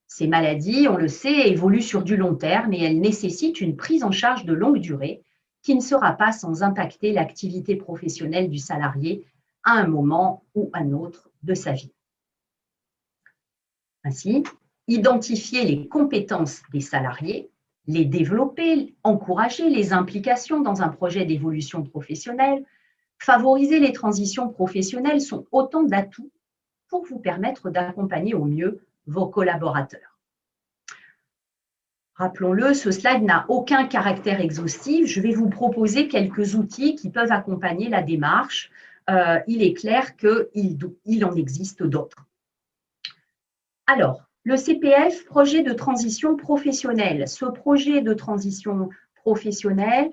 Ces maladies, on le sait, évoluent sur du long terme et elles nécessitent une prise en charge de longue durée qui ne sera pas sans impacter l'activité professionnelle du salarié à un moment ou un autre de sa vie. Ainsi, identifier les compétences des salariés, les développer, encourager les implications dans un projet d'évolution professionnelle, favoriser les transitions professionnelles sont autant d'atouts pour vous permettre d'accompagner au mieux vos collaborateurs. Rappelons-le, ce slide n'a aucun caractère exhaustif. Je vais vous proposer quelques outils qui peuvent accompagner la démarche. Il est clair qu'il en existe d'autres. Alors, Le CPF, projet de transition professionnelle. Ce projet de transition professionnelle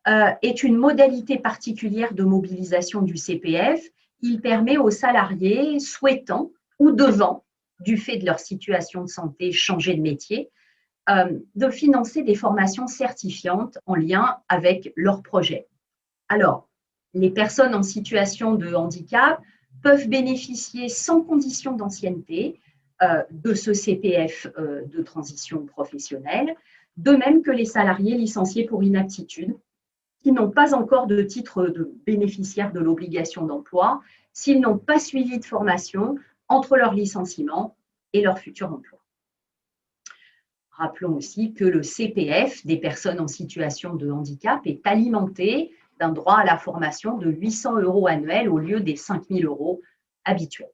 est une modalité particulière de mobilisation du CPF. Il permet aux salariés souhaitant ou devant, du fait de leur situation de santé, changer de métier, de financer des formations certifiantes en lien avec leur projet. Alors, les personnes en situation de handicap peuvent bénéficier sans condition d'ancienneté de ce CPF de transition professionnelle, de même que les salariés licenciés pour inaptitude qui n'ont pas encore de titre de bénéficiaire de l'obligation d'emploi s'ils n'ont pas suivi de formation entre leur licenciement et leur futur emploi. Rappelons aussi que le CPF des personnes en situation de handicap est alimenté d'un droit à la formation de 800 € annuels au lieu des 5 000 € habituels.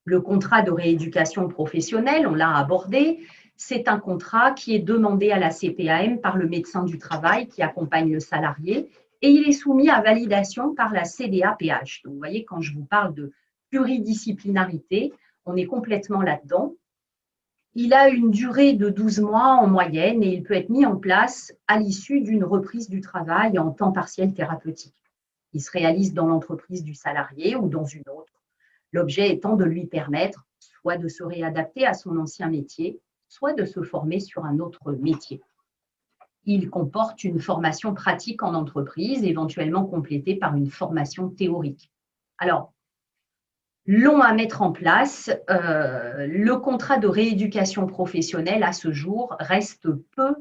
Le contrat de rééducation professionnelle, on l'a abordé, c'est un contrat qui est demandé à la CPAM par le médecin du travail qui accompagne le salarié et il est soumis à validation par la CDAPH. Donc, vous voyez, quand je vous parle de pluridisciplinarité, on est complètement là-dedans. Il a une durée de 12 mois en moyenne et il peut être mis en place à l'issue d'une reprise du travail en temps partiel thérapeutique. Il se réalise dans l'entreprise du salarié ou dans une autre. L'objet étant de lui permettre soit de se réadapter à son ancien métier, soit de se former sur un autre métier. Il comporte une formation pratique en entreprise, éventuellement complétée par une formation théorique. Alors, long à mettre en place, le contrat de rééducation professionnelle à ce jour reste peu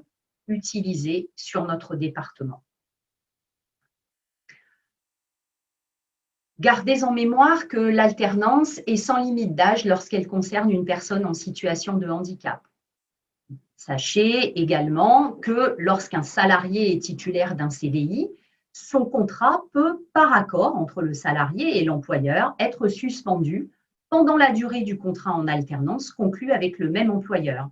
utilisé sur notre département. Gardez en mémoire que l'alternance est sans limite d'âge lorsqu'elle concerne une personne en situation de handicap. Sachez également que lorsqu'un salarié est titulaire d'un CDI, son contrat peut, par accord entre le salarié et l'employeur, être suspendu pendant la durée du contrat en alternance conclu avec le même employeur.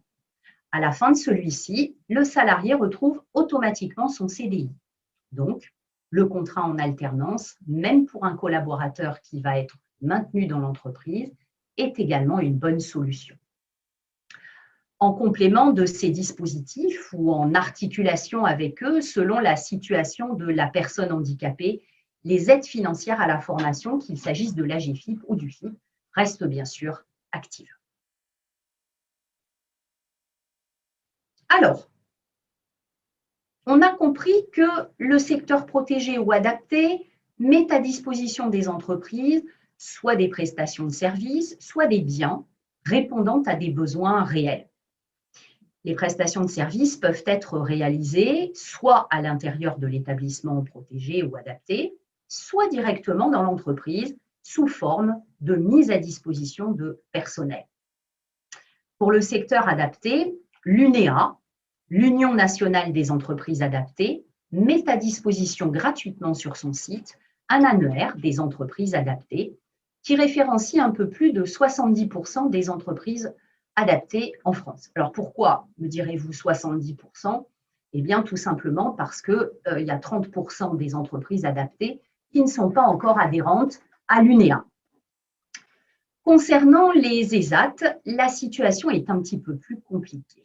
À la fin de celui-ci, le salarié retrouve automatiquement son CDI. Donc, le contrat en alternance, même pour un collaborateur qui va être maintenu dans l'entreprise, est également une bonne solution. En complément de ces dispositifs ou en articulation avec eux, selon la situation de la personne handicapée, les aides financières à la formation, qu'il s'agisse de l'AGEFIP ou du FIP, restent bien sûr actives. Alors, on a compris que le secteur protégé ou adapté met à disposition des entreprises soit des prestations de services, soit des biens répondant à des besoins réels. Les prestations de services peuvent être réalisées soit à l'intérieur de l'établissement protégé ou adapté, soit directement dans l'entreprise sous forme de mise à disposition de personnel. Pour le secteur adapté, l'UNEA, l'Union nationale des entreprises adaptées, met à disposition gratuitement sur son site un annuaire des entreprises adaptées qui référencie un peu plus de 70% des entreprises adaptées en France. Alors pourquoi, me direz-vous, 70%? Eh bien, tout simplement parce qu'il y a 30% des entreprises adaptées qui ne sont pas encore adhérentes à l'UNEA. Concernant les ESAT, la situation est un petit peu plus compliquée.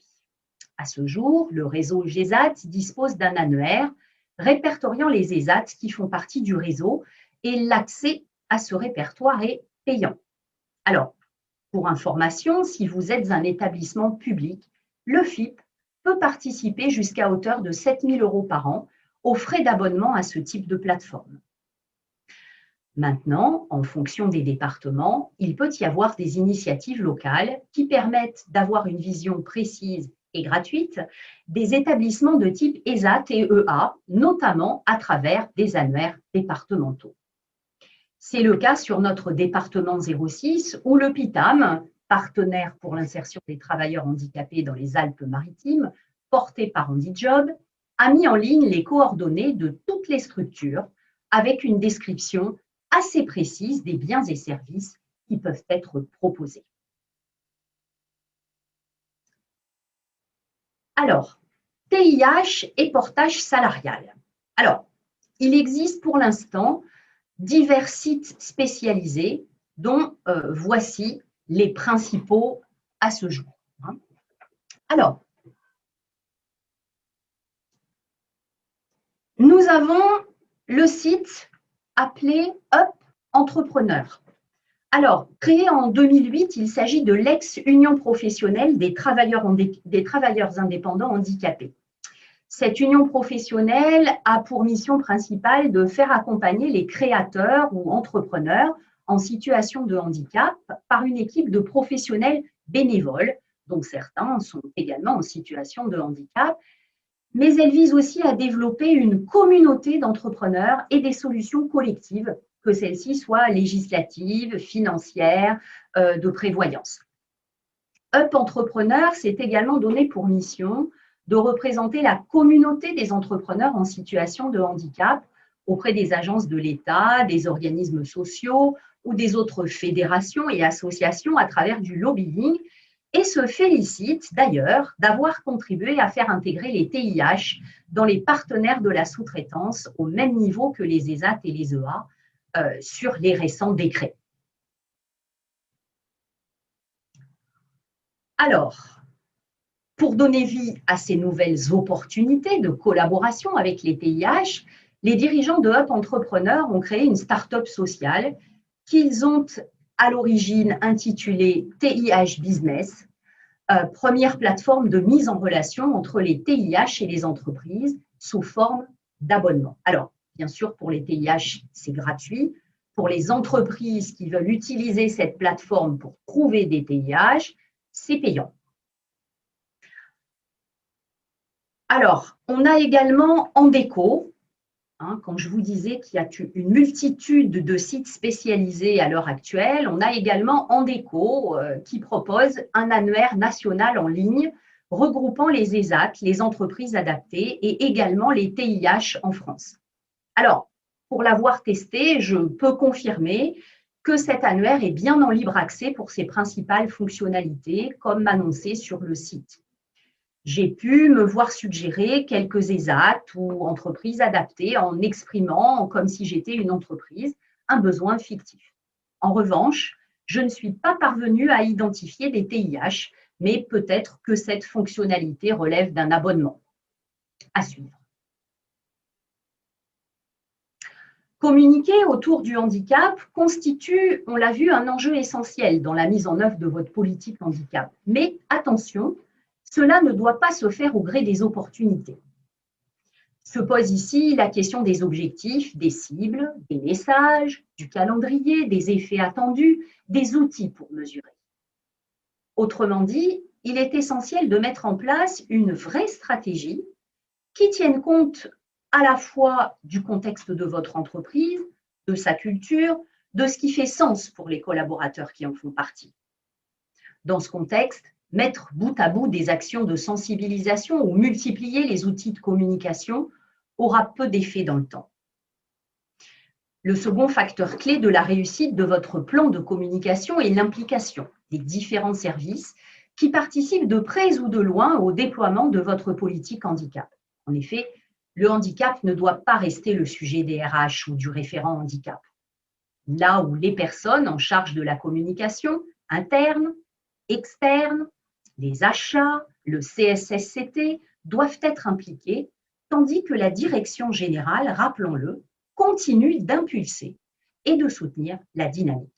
À ce jour, le réseau GESAT dispose d'un annuaire répertoriant les ESAT qui font partie du réseau et l'accès à ce répertoire est payant. Alors, pour information, si vous êtes un établissement public, le FIP peut participer jusqu'à hauteur de 7 000 € par an aux frais d'abonnement à ce type de plateforme. Maintenant, en fonction des départements, il peut y avoir des initiatives locales qui permettent d'avoir une vision précise et gratuite des établissements de type ESAT et EA, notamment à travers des annuaires départementaux. C'est le cas sur notre département 06 où le PITAM, partenaire pour l'insertion des travailleurs handicapés dans les Alpes-Maritimes, porté par HandiJob, a mis en ligne les coordonnées de toutes les structures avec une description assez précise des biens et services qui peuvent être proposés. Alors, TIH et portage salarial. Alors, il existe pour l'instant divers sites spécialisés dont voici les principaux à ce jour. Alors, nous avons le site appelé Up Entrepreneur. Alors, créé en 2008, il s'agit de l'ex-Union professionnelle des travailleurs indépendants handicapés. Cette union professionnelle a pour mission principale de faire accompagner les créateurs ou entrepreneurs en situation de handicap par une équipe de professionnels bénévoles, dont certains sont également en situation de handicap, mais elle vise aussi à développer une communauté d'entrepreneurs et des solutions collectives, que celles-ci soient législatives, financières, de prévoyance. Up Entrepreneur s'est également donné pour mission de représenter la communauté des entrepreneurs en situation de handicap auprès des agences de l'État, des organismes sociaux ou des autres fédérations et associations à travers du lobbying et se félicite d'ailleurs d'avoir contribué à faire intégrer les TIH dans les partenaires de la sous-traitance au même niveau que les ESAT et les EA sur les récents décrets. Alors, pour donner vie à ces nouvelles opportunités de collaboration avec les TIH, les dirigeants de Up Entrepreneur ont créé une start-up sociale qu'ils ont à l'origine intitulée TIH Business, première plateforme de mise en relation entre les TIH et les entreprises sous forme d'abonnement. Alors, bien sûr, pour les TIH, c'est gratuit. Pour les entreprises qui veulent utiliser cette plateforme pour trouver des TIH, c'est payant. Alors, on a également Endeco, quand je vous disais qu'il y a une multitude de sites spécialisés à l'heure actuelle, on a également Endeco qui propose un annuaire national en ligne regroupant les ESAT, les entreprises adaptées et également les TIH en France. Alors, pour l'avoir testé, je peux confirmer que cet annuaire est bien en libre accès pour ses principales fonctionnalités, comme annoncé sur le site. J'ai pu me voir suggérer quelques ESAT ou entreprises adaptées en exprimant, comme si j'étais une entreprise, un besoin fictif. En revanche, je ne suis pas parvenue à identifier des TIH, mais peut-être que cette fonctionnalité relève d'un abonnement. À suivre. Communiquer autour du handicap constitue, on l'a vu, un enjeu essentiel dans la mise en œuvre de votre politique handicap. Mais attention, cela ne doit pas se faire au gré des opportunités. Se pose ici la question des objectifs, des cibles, des messages, du calendrier, des effets attendus, des outils pour mesurer. Autrement dit, il est essentiel de mettre en place une vraie stratégie qui tienne compte à la fois du contexte de votre entreprise, de sa culture, de ce qui fait sens pour les collaborateurs qui en font partie. Dans ce contexte, mettre bout à bout des actions de sensibilisation ou multiplier les outils de communication aura peu d'effet dans le temps. Le second facteur clé de la réussite de votre plan de communication est l'implication des différents services qui participent de près ou de loin au déploiement de votre politique handicap. En effet, le handicap ne doit pas rester le sujet des RH ou du référent handicap. Là où les personnes en charge de la communication interne, externe, les achats, le CSSCT doivent être impliqués, tandis que la direction générale, rappelons-le, continue d'impulser et de soutenir la dynamique.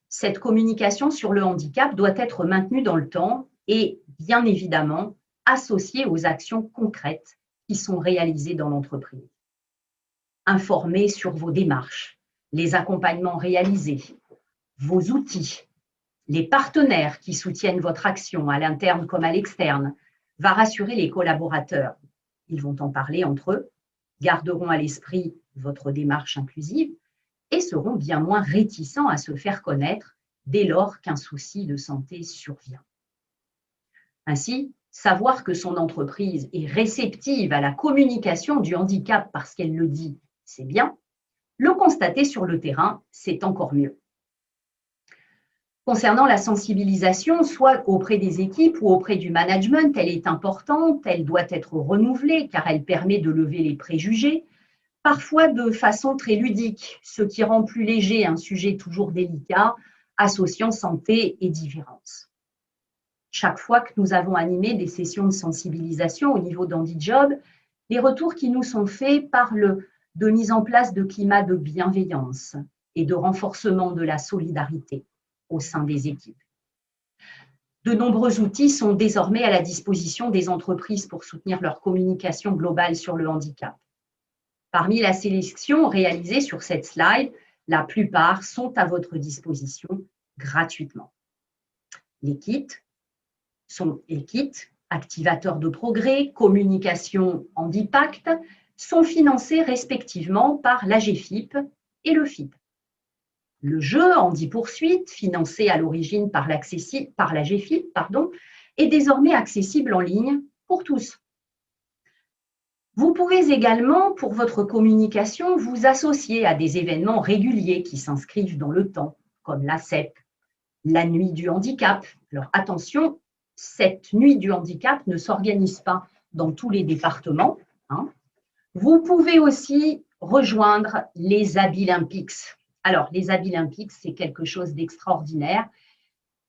Cette communication sur le handicap doit être maintenue dans le temps et, bien évidemment, associée aux actions concrètes qui sont réalisées dans l'entreprise. Informer sur vos démarches, les accompagnements réalisés, vos outils, les partenaires qui soutiennent votre action à l'interne comme à l'externe, va rassurer les collaborateurs. Ils vont en parler entre eux, garderont à l'esprit votre démarche inclusive et seront bien moins réticents à se faire connaître dès lors qu'un souci de santé survient. Ainsi, savoir que son entreprise est réceptive à la communication du handicap parce qu'elle le dit, c'est bien. Le constater sur le terrain, c'est encore mieux. Concernant la sensibilisation, soit auprès des équipes ou auprès du management, elle est importante, elle doit être renouvelée car elle permet de lever les préjugés, parfois de façon très ludique, ce qui rend plus léger un sujet toujours délicat, associant santé et différence. Chaque fois que nous avons animé des sessions de sensibilisation au niveau d'HandiJob, les retours qui nous sont faits parlent de mise en place de climats de bienveillance et de renforcement de la solidarité au sein des équipes. De nombreux outils sont désormais à la disposition des entreprises pour soutenir leur communication globale sur le handicap. Parmi la sélection réalisée sur cette slide, la plupart sont à votre disposition gratuitement. Les kits sont activateurs de progrès, communication Handipact, sont financés respectivement par l'AGFIP et le FIP. Le jeu Handi-Poursuite, financé à l'origine par l'AGFIP, est désormais accessible en ligne pour tous. Vous pouvez également, pour votre communication, vous associer à des événements réguliers qui s'inscrivent dans le temps, comme la CEP, la Nuit du handicap. Alors attention, cette Nuit du handicap ne s'organise pas dans tous les départements. Vous pouvez aussi rejoindre les Abilympics. Alors, les Abilympics, c'est quelque chose d'extraordinaire.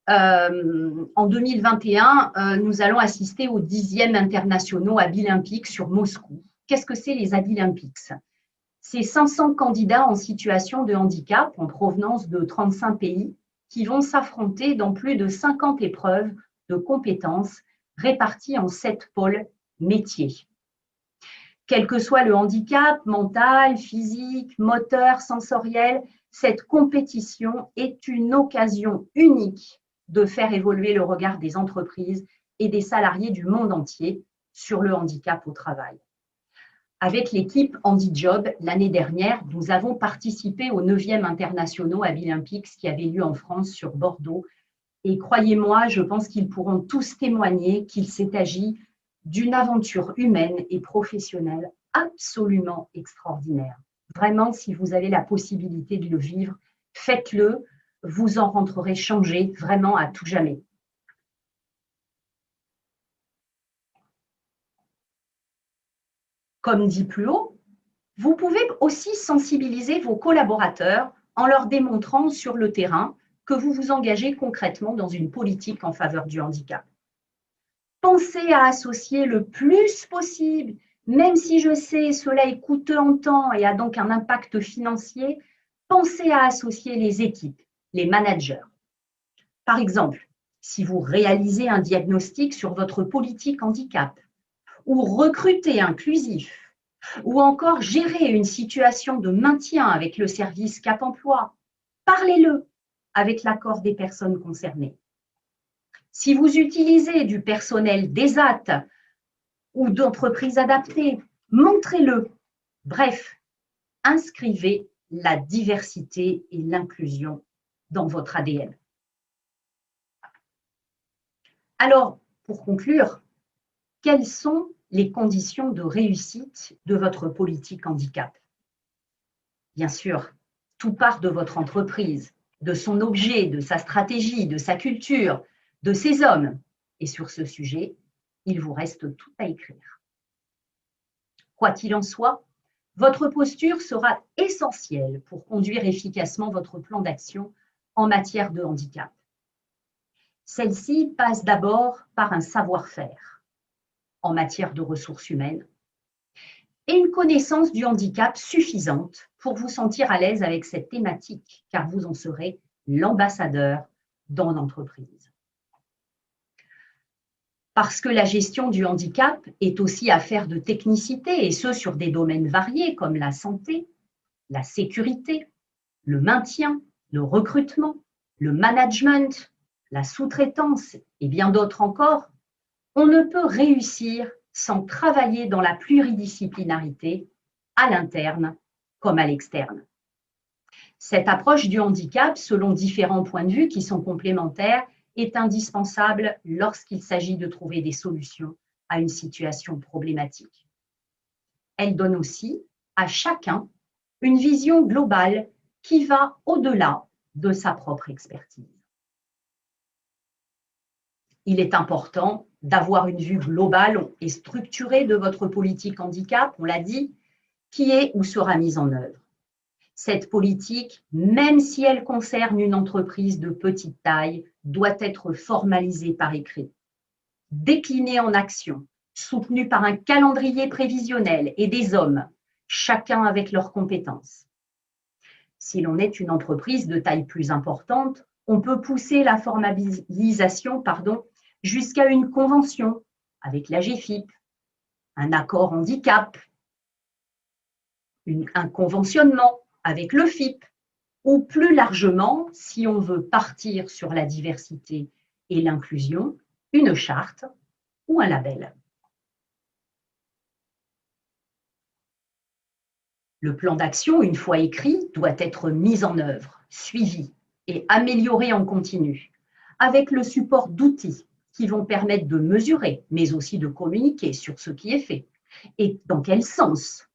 En 2021, nous allons assister aux 10e internationaux Abilympics sur Moscou. Qu'est-ce que c'est les Abilympics? C'est 500 candidats en situation de handicap en provenance de 35 pays qui vont s'affronter dans plus de 50 épreuves de compétences réparties en 7 pôles métiers. Quel que soit le handicap, mental, physique, moteur, sensoriel, cette compétition est une occasion unique de faire évoluer le regard des entreprises et des salariés du monde entier sur le handicap au travail. Avec l'équipe HandiJob, l'année dernière, nous avons participé aux 9e internationaux Abilympics qui avaient lieu en France sur Bordeaux. Et croyez-moi, je pense qu'ils pourront tous témoigner qu'il s'est agi d'une aventure humaine et professionnelle absolument extraordinaire. Vraiment, si vous avez la possibilité de le vivre, faites-le, vous en rentrerez changé vraiment à tout jamais. Comme dit plus haut, vous pouvez aussi sensibiliser vos collaborateurs en leur démontrant sur le terrain que vous vous engagez concrètement dans une politique en faveur du handicap. Pensez à associer le plus possible, même si je sais cela est coûteux en temps et a donc un impact financier, pensez à associer les équipes, les managers. Par exemple, si vous réalisez un diagnostic sur votre politique handicap, ou recruter inclusif, ou encore gérer une situation de maintien avec le service Cap Emploi, parlez-le avec l'accord des personnes concernées. Si vous utilisez du personnel d'ESAT ou d'entreprises adaptées, montrez-le. Bref, inscrivez la diversité et l'inclusion dans votre ADN. Alors, pour conclure, quelles sont les conditions de réussite de votre politique handicap? Bien sûr, tout part de votre entreprise, de son objet, de sa stratégie, de sa culture, de ses hommes. Et sur ce sujet, il vous reste tout à écrire. Quoi qu'il en soit, votre posture sera essentielle pour conduire efficacement votre plan d'action en matière de handicap. Celle-ci passe d'abord par un savoir-faire en matière de ressources humaines et une connaissance du handicap suffisante pour vous sentir à l'aise avec cette thématique, car vous en serez l'ambassadeur dans l'entreprise. Parce que la gestion du handicap est aussi affaire de technicité, et ce sur des domaines variés comme la santé, la sécurité, le maintien, le recrutement, le management, la sous-traitance et bien d'autres encore, on ne peut réussir sans travailler dans la pluridisciplinarité, à l'interne comme à l'externe. Cette approche du handicap, selon différents points de vue qui sont complémentaires, est indispensable lorsqu'il s'agit de trouver des solutions à une situation problématique. Elle donne aussi à chacun une vision globale qui va au-delà de sa propre expertise. Il est important d'avoir une vue globale et structurée de votre politique handicap, on l'a dit, qui est ou sera mise en œuvre. Cette politique, même si elle concerne une entreprise de petite taille, doit être formalisée par écrit, déclinée en actions, soutenue par un calendrier prévisionnel et des hommes, chacun avec leurs compétences. Si l'on est une entreprise de taille plus importante, on peut pousser la formalisation jusqu'à une convention avec la GFIP, un accord handicap, un conventionnement avec le FIP, ou plus largement, si on veut partir sur la diversité et l'inclusion, une charte ou un label. Le plan d'action, une fois écrit, doit être mis en œuvre, suivi et amélioré en continu, avec le support d'outils qui vont permettre de mesurer, mais aussi de communiquer sur ce qui est fait et dans quel sens.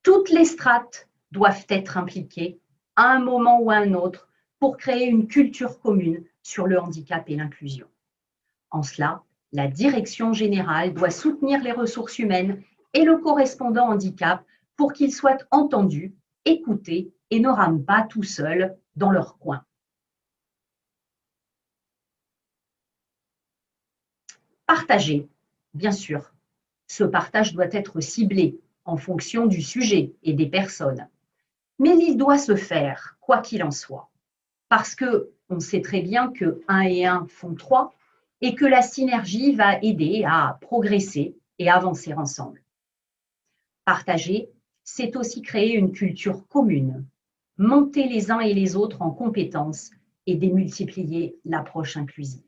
Toutes les strates doivent être impliquées à un moment ou à un autre pour créer une culture commune sur le handicap et l'inclusion. En cela, la direction générale doit soutenir les ressources humaines et le correspondant handicap pour qu'ils soient entendus, écoutés et ne rament pas tout seuls dans leur coin. Partager, bien sûr. Ce partage doit être ciblé en fonction du sujet et des personnes. Mais il doit se faire, quoi qu'il en soit, parce qu'on sait très bien que 1 et 1 font 3 et que la synergie va aider à progresser et avancer ensemble. Partager, c'est aussi créer une culture commune, monter les uns et les autres en compétences et démultiplier l'approche inclusive.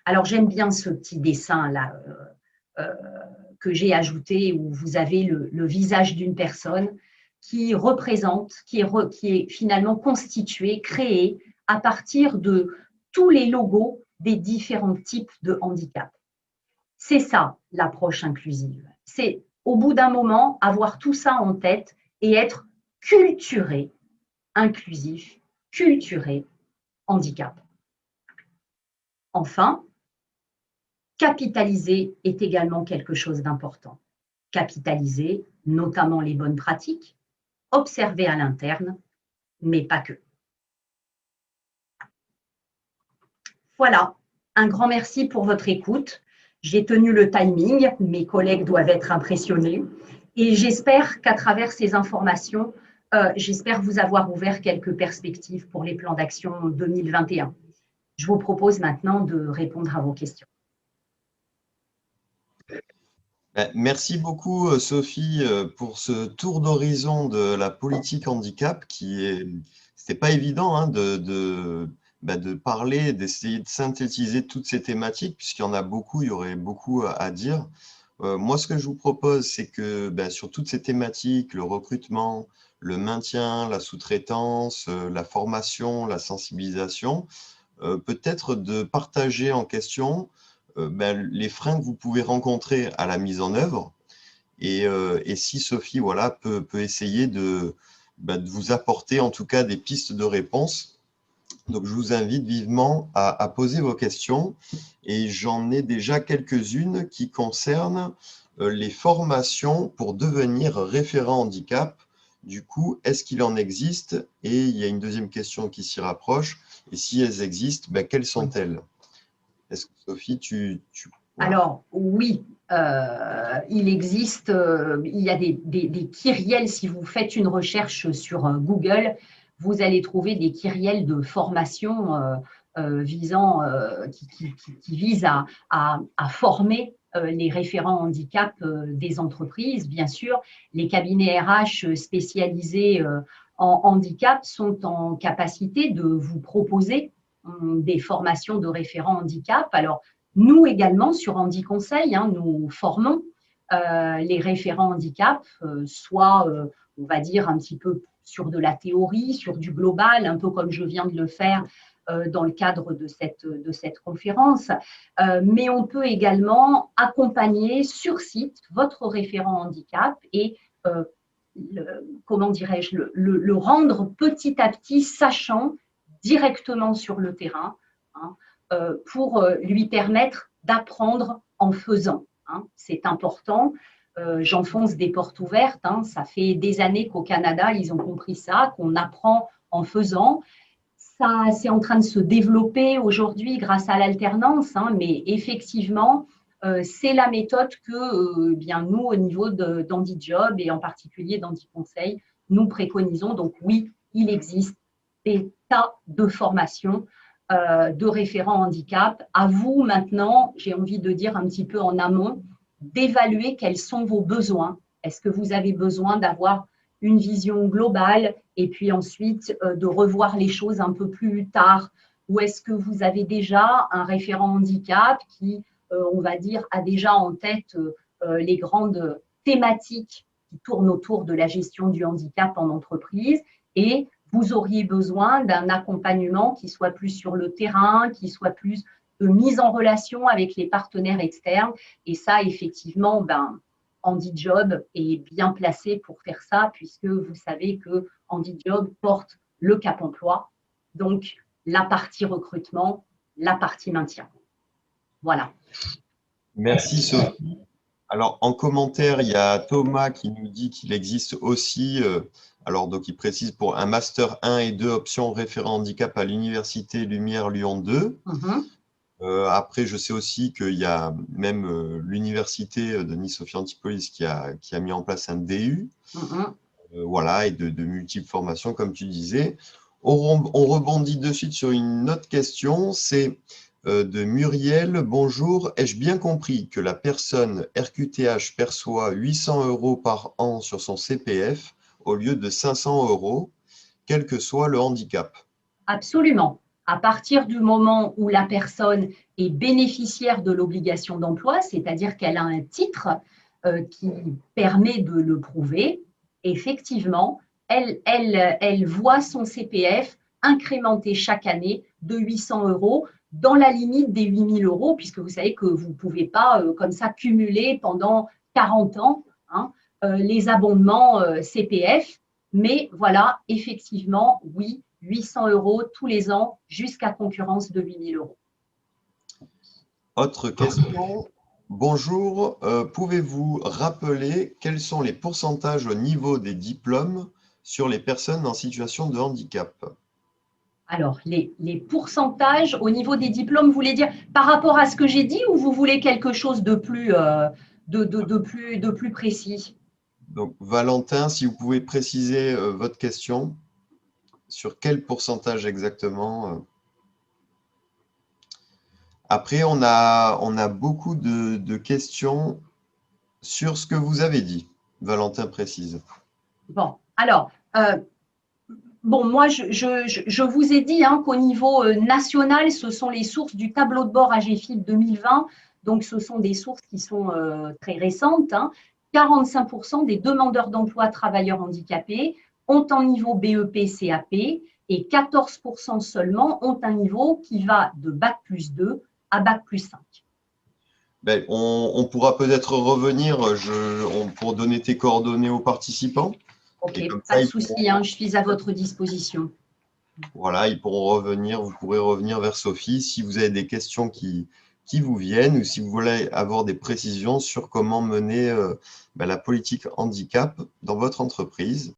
Alors j'aime bien ce petit dessin là que j'ai ajouté où vous avez le visage d'une personne qui représente, qui est finalement constitué, créé à partir de tous les logos des différents types de handicap. C'est ça l'approche inclusive. C'est au bout d'un moment avoir tout ça en tête et être culturé, inclusif, culturé, handicap. Enfin, capitaliser est également quelque chose d'important. Capitaliser, notamment les bonnes pratiques, observer à l'interne, mais pas que. Voilà, un grand merci pour votre écoute. J'ai tenu le timing, mes collègues doivent être impressionnés et j'espère qu'à travers ces informations, j'espère vous avoir ouvert quelques perspectives pour les plans d'action 2021. Je vous propose maintenant de répondre à vos questions. Merci beaucoup, Sophie, pour ce tour d'horizon de la politique handicap c'était pas évident hein, de parler, d'essayer de synthétiser toutes ces thématiques, puisqu'il y en a beaucoup, il y aurait beaucoup à dire. Moi, ce que je vous propose, c'est que sur toutes ces thématiques, le recrutement, le maintien, la sous-traitance, la formation, la sensibilisation, peut-être de partager en question les freins que vous pouvez rencontrer à la mise en œuvre. Et si Sophie peut essayer de vous apporter en tout cas des pistes de réponse. Donc, je vous invite vivement à poser vos questions. Et j'en ai déjà quelques-unes qui concernent les formations pour devenir référent handicap. Du coup, est-ce qu'il en existe? Et il y a une deuxième question qui s'y rapproche. Et si elles existent, quelles sont-elles? Est-ce que Sophie, voilà. Alors oui, il existe, il y a des kyriels, si vous faites une recherche sur Google, vous allez trouver des kyriels de formation qui visent à former les référents handicap des entreprises. Bien sûr, les cabinets RH spécialisés en handicap sont en capacité de vous proposer des formations de référents handicap. Alors, nous également, sur Handi Conseil, nous formons les référents handicap, soit, on va dire, un petit peu sur de la théorie, sur du global, un peu comme je viens de le faire dans le cadre de cette conférence. Mais on peut également accompagner sur site votre référent handicap et, comment dirais-je, le rendre petit à petit sachant directement sur le terrain, pour lui permettre d'apprendre en faisant. C'est important. j'enfonce des portes ouvertes, hein. Ça fait des années qu'au Canada, ils ont compris ça, qu'on apprend en faisant. Ça, c'est en train de se développer aujourd'hui grâce à l'alternance, hein, mais effectivement, c'est la méthode que bien nous, au niveau d'HandiJob et en particulier d'HandiConseil, nous préconisons. Donc oui, il existe des tas de formations de référents handicap. À vous maintenant, j'ai envie de dire un petit peu en amont, d'évaluer quels sont vos besoins. Est-ce que vous avez besoin d'avoir une vision globale et puis ensuite de revoir les choses un peu plus tard? Ou est-ce que vous avez déjà un référent handicap qui, on va dire, a déjà en tête les grandes thématiques qui tournent autour de la gestion du handicap en entreprise et vous auriez besoin d'un accompagnement qui soit plus sur le terrain, qui soit plus de mise en relation avec les partenaires externes. Et ça, effectivement, HandiJob est bien placé pour faire ça, puisque vous savez que HandiJob porte le Cap Emploi, donc la partie recrutement, la partie maintien. Voilà. Merci Sophie. Alors, en commentaire, il y a Thomas qui nous dit qu'il existe aussi, alors donc il précise pour un Master 1 et 2 options référent handicap à l'Université Lumière Lyon 2. Après, je sais aussi qu'il y a même l'Université de Nice-Sophie Antipolis qui a mis en place un DU, voilà, et de multiples formations, comme tu disais. On rebondit de suite sur une autre question, c'est de Muriel. Bonjour, ai-je bien compris que la personne RQTH perçoit 800 € par an sur son CPF au lieu de 500 €, quel que soit le handicap? Absolument. À partir du moment où la personne est bénéficiaire de l'obligation d'emploi, c'est-à-dire qu'elle a un titre qui permet de le prouver, effectivement, elle voit son CPF incrémenté chaque année de 800 € dans la limite des 8 000 €, puisque vous savez que vous ne pouvez pas comme ça cumuler pendant 40 ans hein, les abondements CPF. Mais voilà, effectivement, oui, 800 € tous les ans jusqu'à concurrence de 8 000 €. Autre question. Bonjour, pouvez-vous rappeler quels sont les pourcentages au niveau des diplômes sur les personnes en situation de handicap? Alors, les pourcentages au niveau des diplômes, vous voulez dire par rapport à ce que j'ai dit ou vous voulez quelque chose de plus, de plus précis? Donc, Valentin, si vous pouvez préciser votre question, sur quel pourcentage exactement? Après, on a beaucoup de questions sur ce que vous avez dit. Valentin précise. Bon, alors, bon, moi, je vous ai dit hein, qu'au niveau national, ce sont les sources du tableau de bord AGEFIP 2020. Donc, ce sont des sources qui sont très récentes. Hein. 45% des demandeurs d'emploi travailleurs handicapés ont un niveau BEP-CAP et 14% seulement ont un niveau qui va de Bac+2 à Bac+5. Ben, on pourra peut-être revenir pour donner tes coordonnées aux participants. Ok, pas de souci, hein, je suis à votre disposition. Voilà, ils pourront revenir, vous pourrez revenir vers Sophie si vous avez des questions qui vous viennent ou si vous voulez avoir des précisions sur comment mener la politique handicap dans votre entreprise.